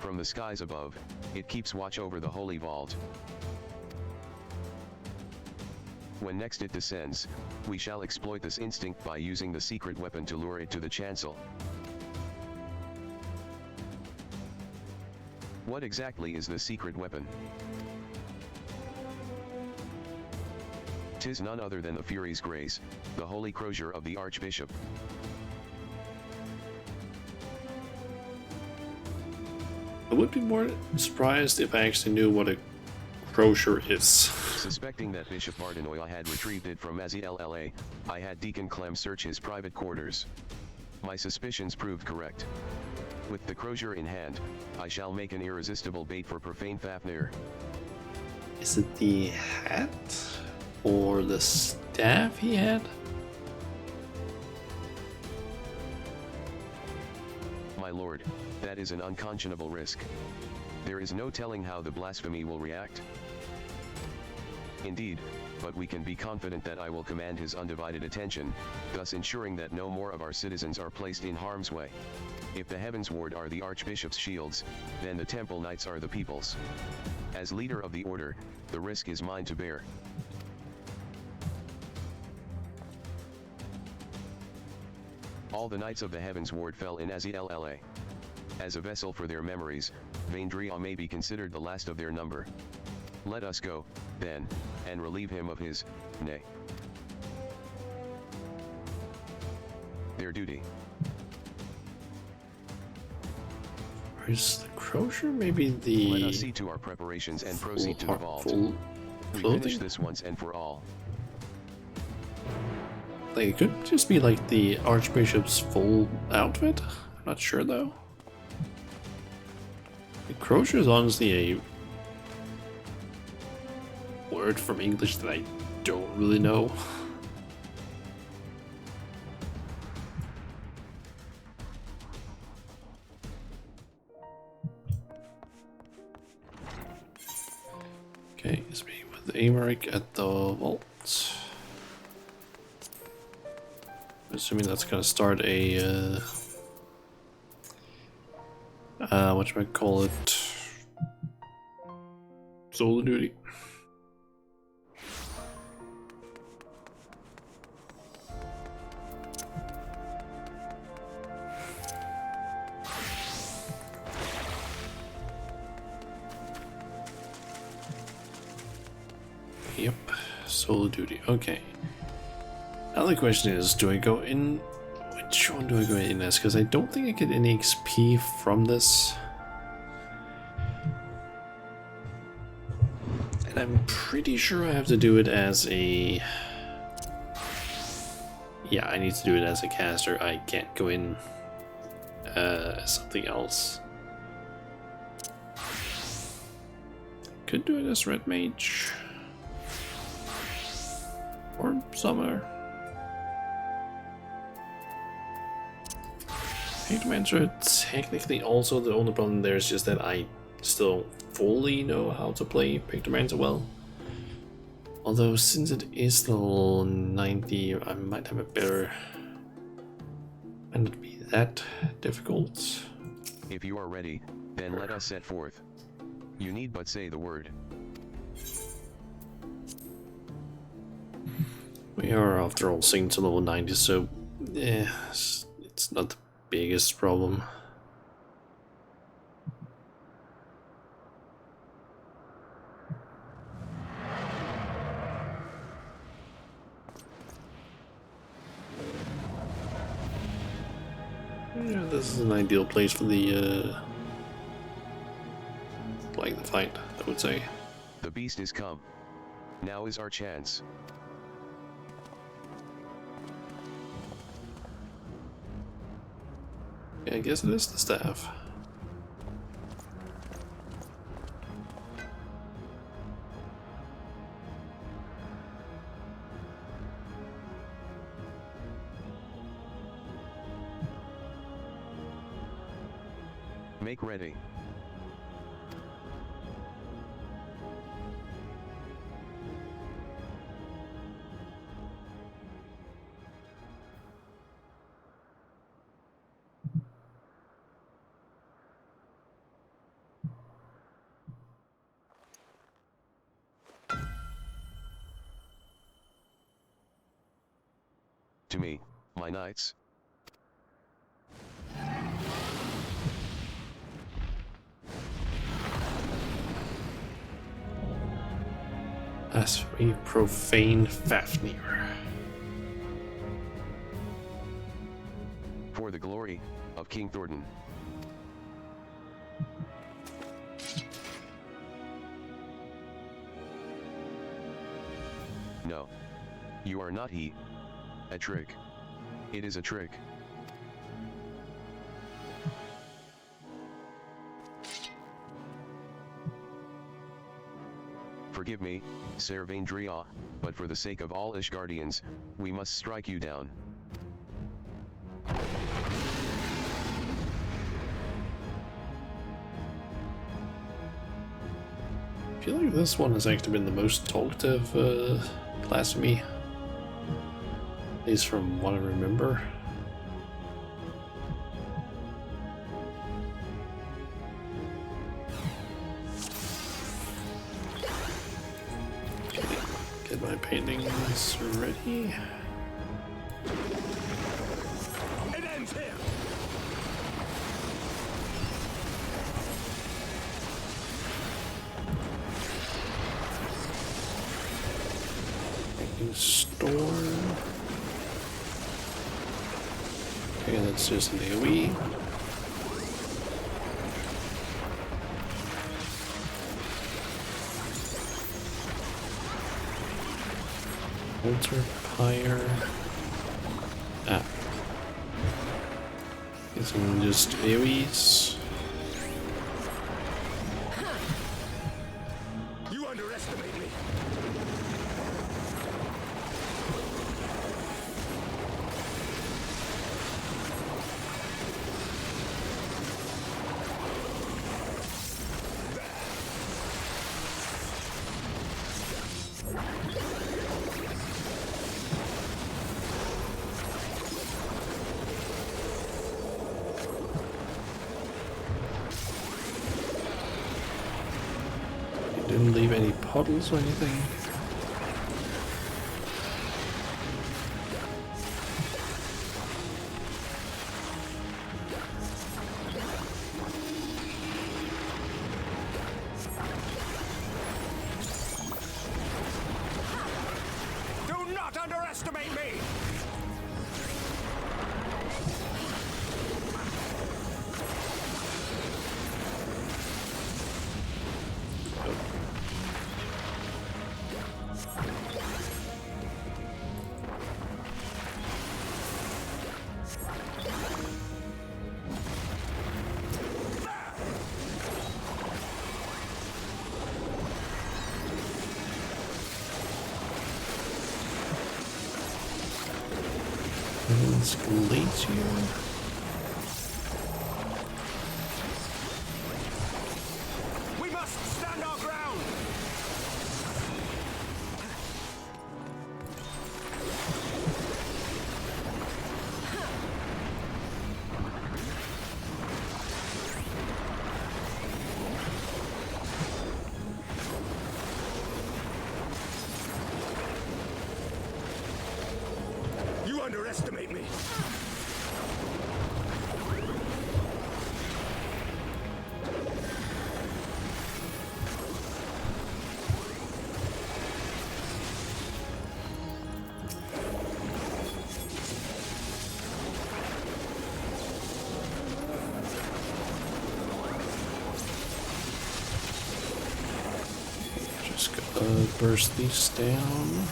From the skies above, it keeps watch over the Holy Vault. When next it descends, we shall exploit this instinct by using the secret weapon to lure it to the chancel. What exactly is the secret weapon? 'Tis none other than the Fury's Grace, the holy crozier of the Archbishop. I would be more surprised if I actually knew what a crozier is. Suspecting that Bishop Bardenoy had retrieved it from Azella, I had Deacon Clem search his private quarters. My suspicions proved correct. With the crozier in hand, I shall make an irresistible bait for profane Fafnir. Is it the hat? Or the staff he had? My lord, that is an unconscionable risk. There is no telling how the blasphemy will react. Indeed, but we can be confident that I will command his undivided attention, thus ensuring that no more of our citizens are placed in harm's way. If the Heaven's Ward are the Archbishop's shields, then the Temple Knights are the people's. As leader of the order, the risk is mine to bear. All the Knights of the Heaven's Ward fell in Azella. As a vessel for their memories, Vaindria may be considered the last of their number. Let us go, then. and relieve him of his, nay, their duty. Where's the crosier? Maybe the... Let us see to our preparations and proceed to the vault. full We clothing? finish this once and for all. Like, it could just be like the Archbishop's full outfit. I'm not sure though. The crosier is honestly a word from English that I don't really know. Okay, speaking with Amaric at the vault. I'm assuming that's gonna start a whatchamacallit, solo duty. Yep, solo duty. Okay. Now the question is, do I go in? Which one do I go in as? Because I don't think I get any XP from this. And I'm pretty sure I have to do it as a... Yeah, I need to do it as a caster. I can't go in as something else. Could do it as Red Mage. Or Summoner. Pigmenter, technically also the only problem there is just that I still fully know how to play Pigmenter well. Although since it is level 90, I might have a better... Might not be that difficult. If you are ready, then let us set forth. You need but say the word. We are after all synced to level 90, so yeah, it's not the biggest problem. Yeah, this is an ideal place for the like the fight, I would say. The beast is come. Now is our chance. Yeah, I guess it is the staff. Make ready. To me, my knights. As for me, profane Fafnir. For the glory of King Thornton. No. You are not he. A trick. It is a trick. Forgive me, Ser Vaindria, but for the sake of all Ishgardians, we must strike you down. I feel like this one has actually been the most talkative blasphemy. At least from what I remember. Get my paintings ready. It ends here. Lightning Storm. Okay, that's just an AoE. Altar Pyre. Ah. Get some just AoEs. You underestimate me. Didn't leave any puddles or anything. Do not underestimate me. Glacier. We must stand our ground. You underestimate me. Just gotta burst these down.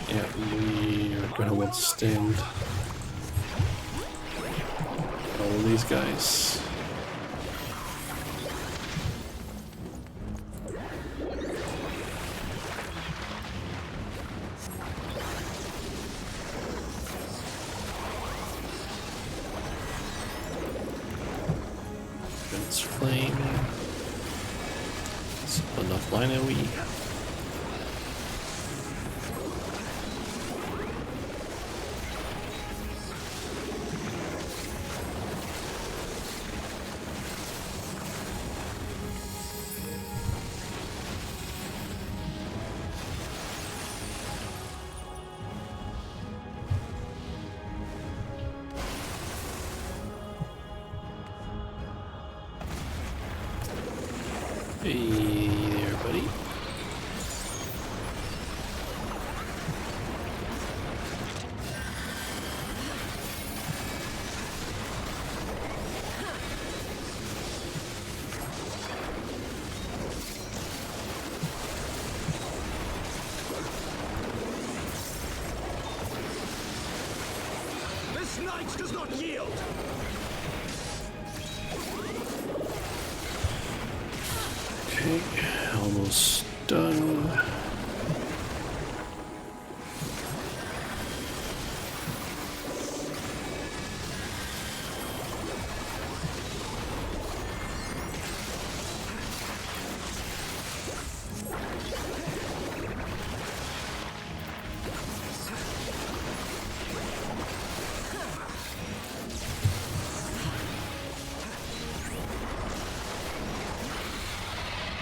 Yeah, we are gonna withstand all of these guys. That's flame. That's enough line AoE. Hey there, buddy. This knight does not yield. Okay, almost done.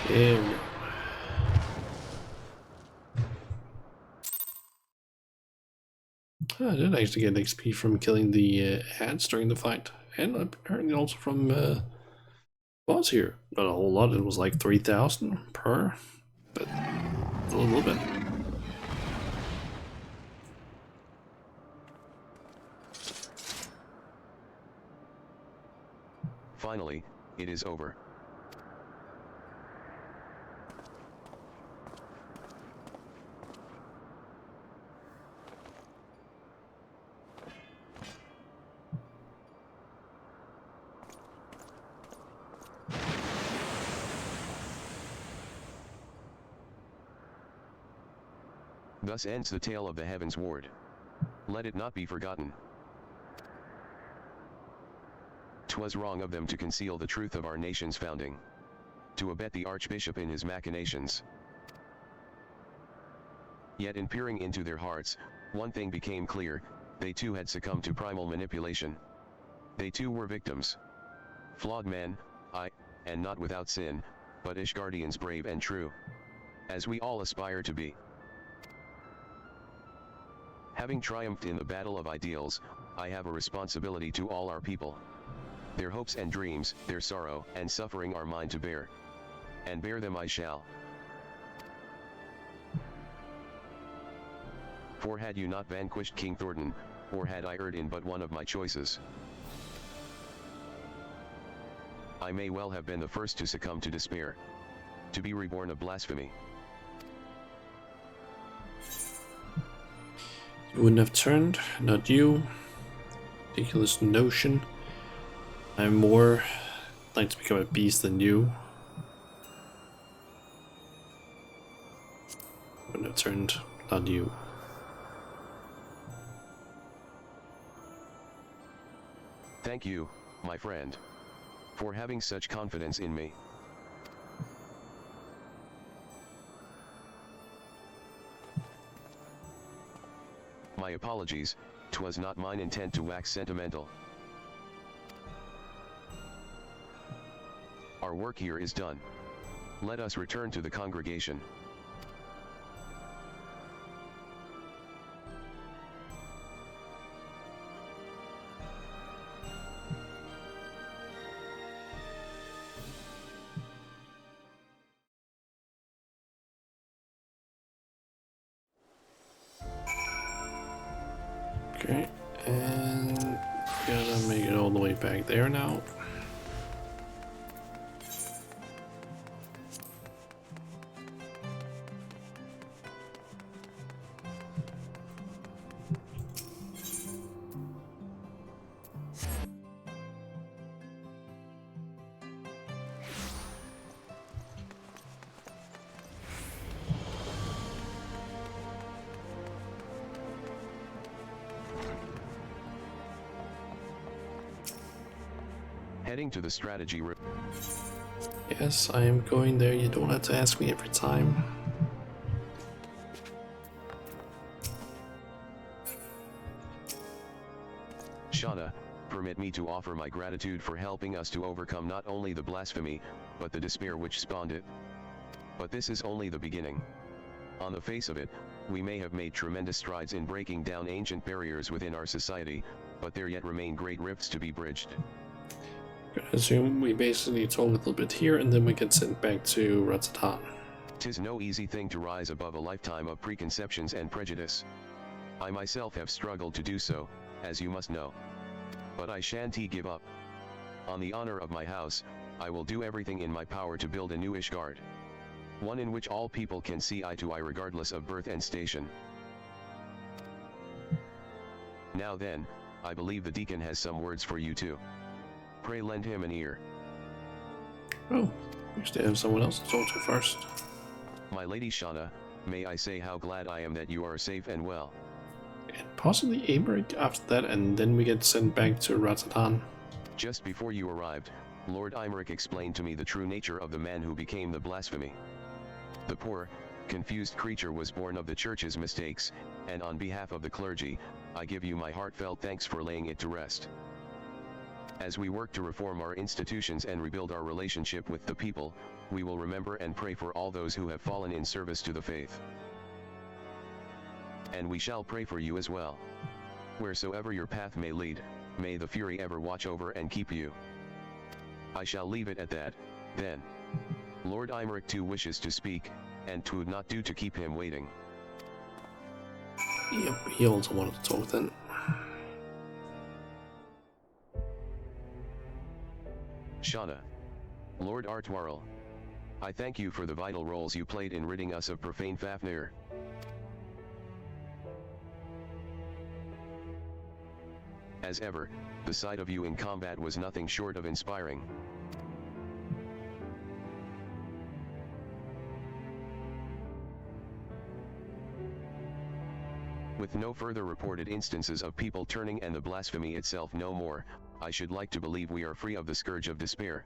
Here we go. I did actually get XP from killing the ants during the fight, and apparently also from boss here. Not a whole lot, it was like 3,000 per, but a little bit. Finally, it is over. Thus ends the tale of the Heavens Ward. Let it not be forgotten. 'Twas wrong of them to conceal the truth of our nation's founding, to abet the Archbishop in his machinations. Yet in peering into their hearts, one thing became clear, they too had succumbed to primal manipulation. They too were victims. Flawed men, aye, and not without sin, but Ishgardians brave and true, as we all aspire to be. Having triumphed in the battle of ideals, I have a responsibility to all our people. Their hopes and dreams, their sorrow and suffering are mine to bear. And bear them I shall. For had you not vanquished King Thornton, or had I erred in but one of my choices, I may well have been the first to succumb to despair, to be reborn of blasphemy. You wouldn't have turned, not you. Ridiculous notion. I'm more like to become a beast than you. Wouldn't have turned, not you. Thank you, my friend, for having such confidence in me. My apologies, 'twas not mine intent to wax sentimental. Our work here is done. Let us return to the congregation. Okay, and gotta make it all the way back there now. Heading to the strategy room. Yes, I am going there. You don't have to ask me every time. Shauna, permit me to offer my gratitude for helping us to overcome not only the blasphemy, but the despair which spawned it. But this is only the beginning. On the face of it, we may have made tremendous strides in breaking down ancient barriers within our society, but there yet remain great rifts to be bridged. I assume we basically talk a little bit here and then we get sent back to Ratatan. 'Tis no easy thing to rise above a lifetime of preconceptions and prejudice. I myself have struggled to do so, as you must know. But I shan't give up. On the honor of my house, I will do everything in my power to build a new Ishgard. One in which all people can see eye to eye regardless of birth and station. Now then, I believe the deacon has some words for you too. Pray lend him an ear. Oh, we should have someone else to talk to first. My lady Shauna, may I say how glad I am that you are safe and well. And possibly Aymeric after that, and then we get sent back to Ratatan. Just before you arrived, Lord Aymeric explained to me the true nature of the man who became the blasphemy. The poor, confused creature was born of the church's mistakes, and on behalf of the clergy, I give you my heartfelt thanks for laying it to rest. As we work to reform our institutions and rebuild our relationship with the people, we will remember and pray for all those who have fallen in service to the faith. And we shall pray for you as well. Wheresoever your path may lead, may the Fury ever watch over and keep you. I shall leave it at that, then. Lord Imeric too wishes to speak, and 'twould not do to keep him waiting. Yep, he also wanted to talk then. Shauna. Lord Artwarl. I thank you for the vital roles you played in ridding us of profane Fafnir. As ever, the sight of you in combat was nothing short of inspiring. With no further reported instances of people turning and the blasphemy itself no more, I should like to believe we are free of the scourge of despair.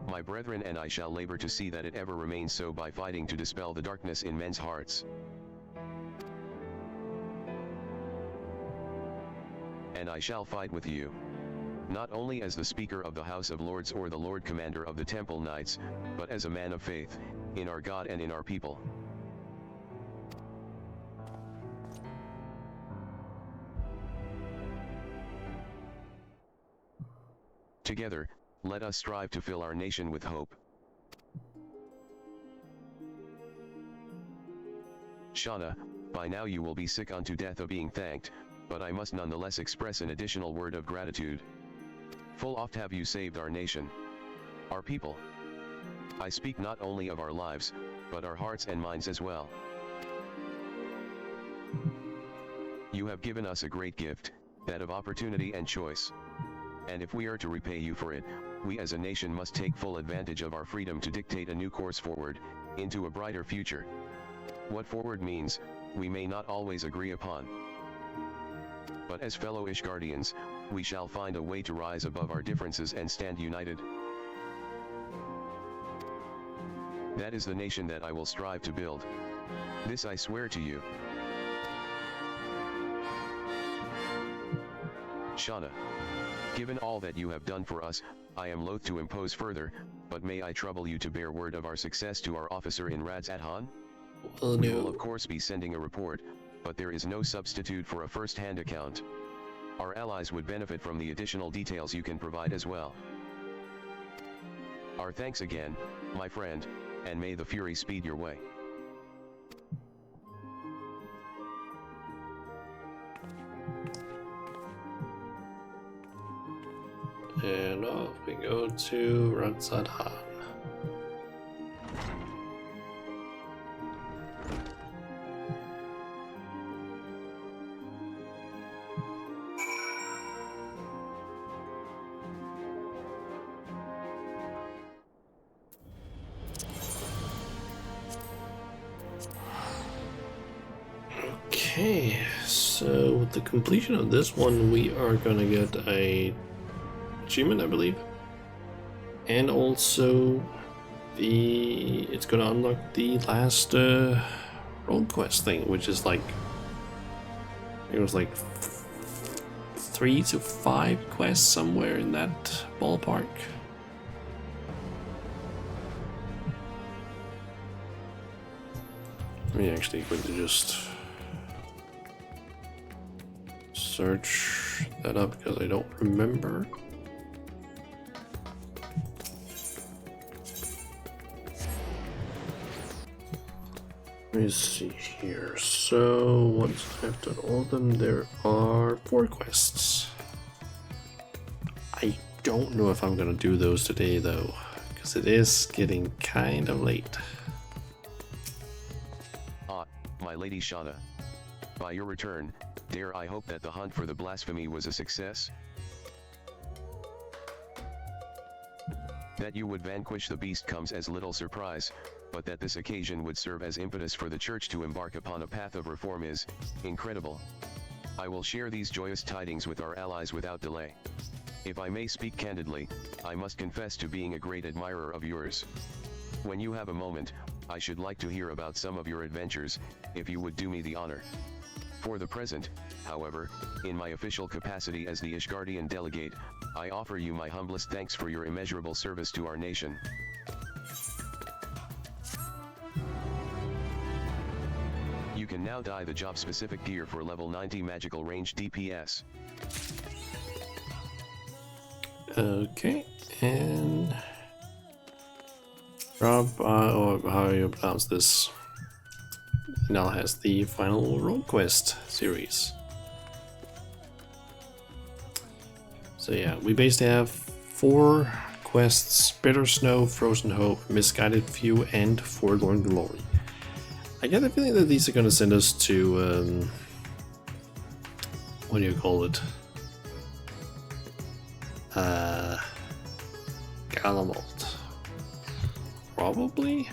My brethren and I shall labor to see that it ever remains so by fighting to dispel the darkness in men's hearts. And I shall fight with you. Not only as the Speaker of the House of Lords or the Lord Commander of the Temple Knights, but as a man of faith, in our God and in our people. Together, let us strive to fill our nation with hope. Shauna, by now you will be sick unto death of being thanked, but I must nonetheless express an additional word of gratitude. Full oft have you saved our nation, our people. I speak not only of our lives, but our hearts and minds as well. You have given us a great gift, that of opportunity and choice. And if we are to repay you for it, we as a nation must take full advantage of our freedom to dictate a new course forward, into a brighter future. What forward means, we may not always agree upon. But as fellow Ishgardians, we shall find a way to rise above our differences and stand united. That is the nation that I will strive to build. This I swear to you. Shauna. Given all that you have done for us, I am loath to impose further, but may I trouble you to bear word of our success to our officer in Radz Adhan? Well, We no. will of course be sending a report, but there is no substitute for a first-hand account. Our allies would benefit from the additional details you can provide as well. Our thanks again, my friend, and may the Fury speed your way. And off we go to Radz-Adhan. Okay, so with the completion of this one, we are gonna get a achievement, I believe, and also it's gonna unlock the last road quest thing, which is like it was like 3 to 5 quests somewhere in that ballpark. Let me actually quickly just search that up because I don't remember. Let me see here. So once I've done all of them, there are 4 quests. I don't know if I'm gonna do those today though, because it is getting kind of late. Ah, my lady Shauna. By your return, dare I hope that the hunt for the blasphemy was a success? That you would vanquish the beast comes as little surprise, but that this occasion would serve as impetus for the Church to embark upon a path of reform is incredible. I will share these joyous tidings with our allies without delay. If I may speak candidly, I must confess to being a great admirer of yours. When you have a moment, I should like to hear about some of your adventures, if you would do me the honor. For the present, however, in my official capacity as the Ishgardian delegate, I offer you my humblest thanks for your immeasurable service to our nation. You can now dye the job-specific gear for level 90 magical range DPS. Okay, and Rob, or how you pronounce this, now has the final role quest series. So yeah, we basically have 4 quests: Bitter Snow, Frozen Hope, Misguided View, and Forlorn Glory. I get the feeling that these are gonna send us to, what do you call it? Galamalt. Probably?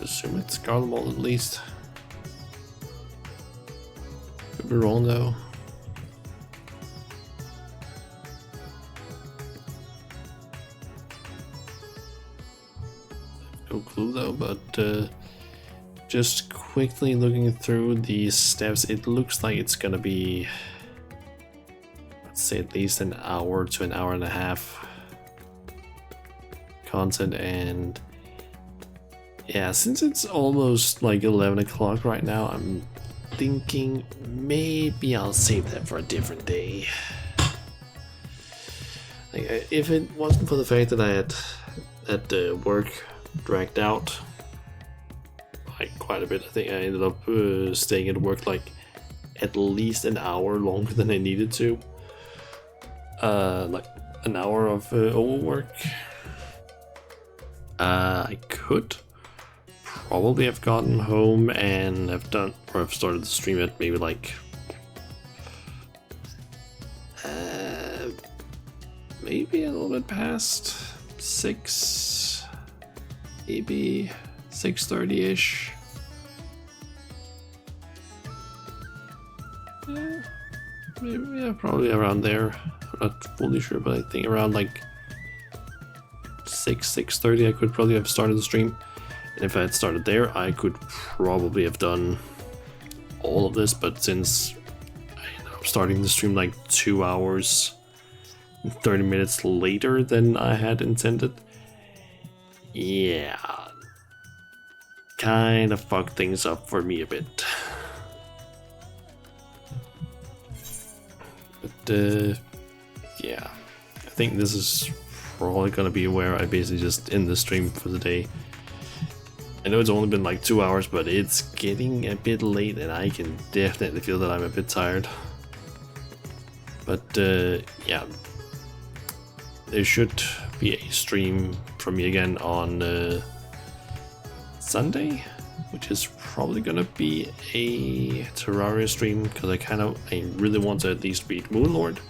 Assume it's Galamalt at least. Could be wrong though. No clue though, but just quickly looking through the steps, it looks like it's gonna be, let's say, at least an hour to an hour and a half content. And yeah, since it's almost like 11 o'clock right now, I'm thinking maybe I'll save that for a different day. Like, if it wasn't for the fact that I had work dragged out like quite a bit, I think I ended up staying at work like at least an hour longer than I needed to. Like an hour of overwork. I could probably have gotten home and have started the stream at maybe like maybe a little bit past 6, maybe 6:30ish. Yeah, maybe, yeah, probably around there. I'm not fully sure, but I think around like 6:30 I could probably have started the stream. And if I had started there, I could probably have done all of this, but since I ended up starting the stream like 2 hours and 30 minutes later than I had intended, yeah, kind of fucked things up for me a bit. But yeah, I think this is probably gonna be where I basically just end the stream for the day. I know it's only been like 2 hours, but it's getting a bit late and I can definitely feel that I'm a bit tired. But yeah, there should be a stream from me again on Sunday, which is probably gonna be a Terraria stream, because I really want to at least beat Moonlord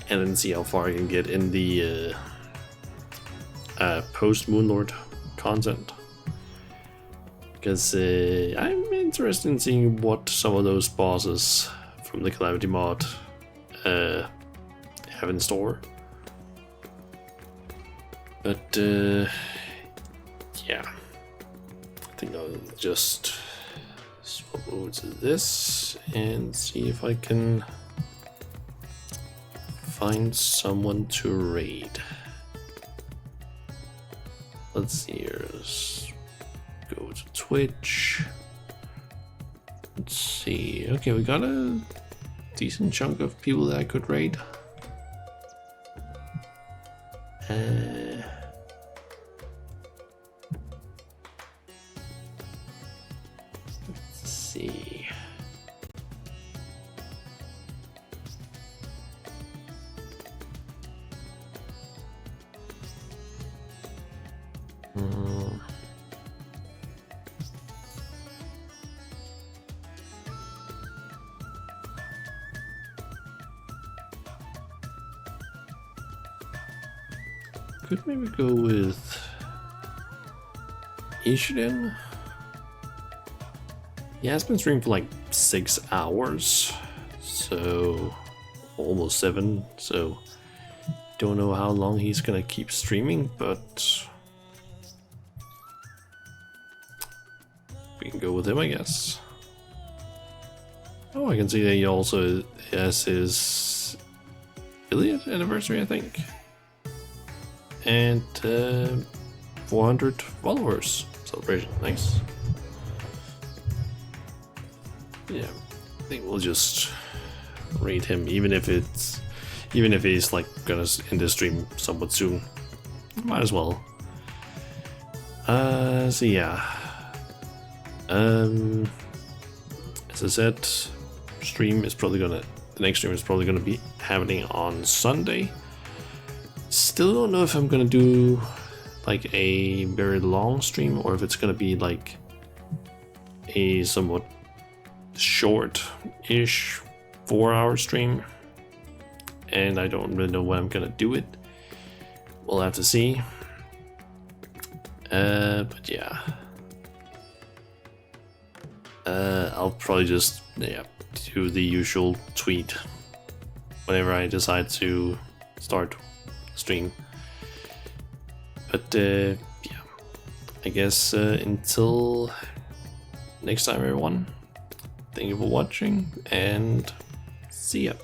and then see how far I can get in the post Moonlord content. Because I'm interested in seeing what some of those bosses from the Calamity mod have in store. But yeah, I think I'll just swap over to this and see if I can find someone to raid. Let's see here. Go to Twitch. Let's see. Okay, we got a decent chunk of people that I could raid. Let's see. Could maybe go with Ishiden. He has been streaming for like 6 hours, so almost 7. So don't know how long he's gonna keep streaming, but we can go with him, I guess. Oh, I can see that he also has his affiliate anniversary, I think. And 400 followers celebration. Nice. Yeah, I think we'll just rate him, even if he's like gonna end the stream somewhat soon. Might as well. So yeah. As I said, the next stream is probably gonna be happening on Sunday. Still don't know if I'm gonna do like a very long stream or if it's gonna be like a somewhat short-ish 4-hour stream, and I don't really know when I'm gonna do it. We'll have to see. But yeah, I'll probably just do the usual tweet whenever I decide to start stream. But yeah, I guess until next time, everyone. Thank you for watching, and see ya.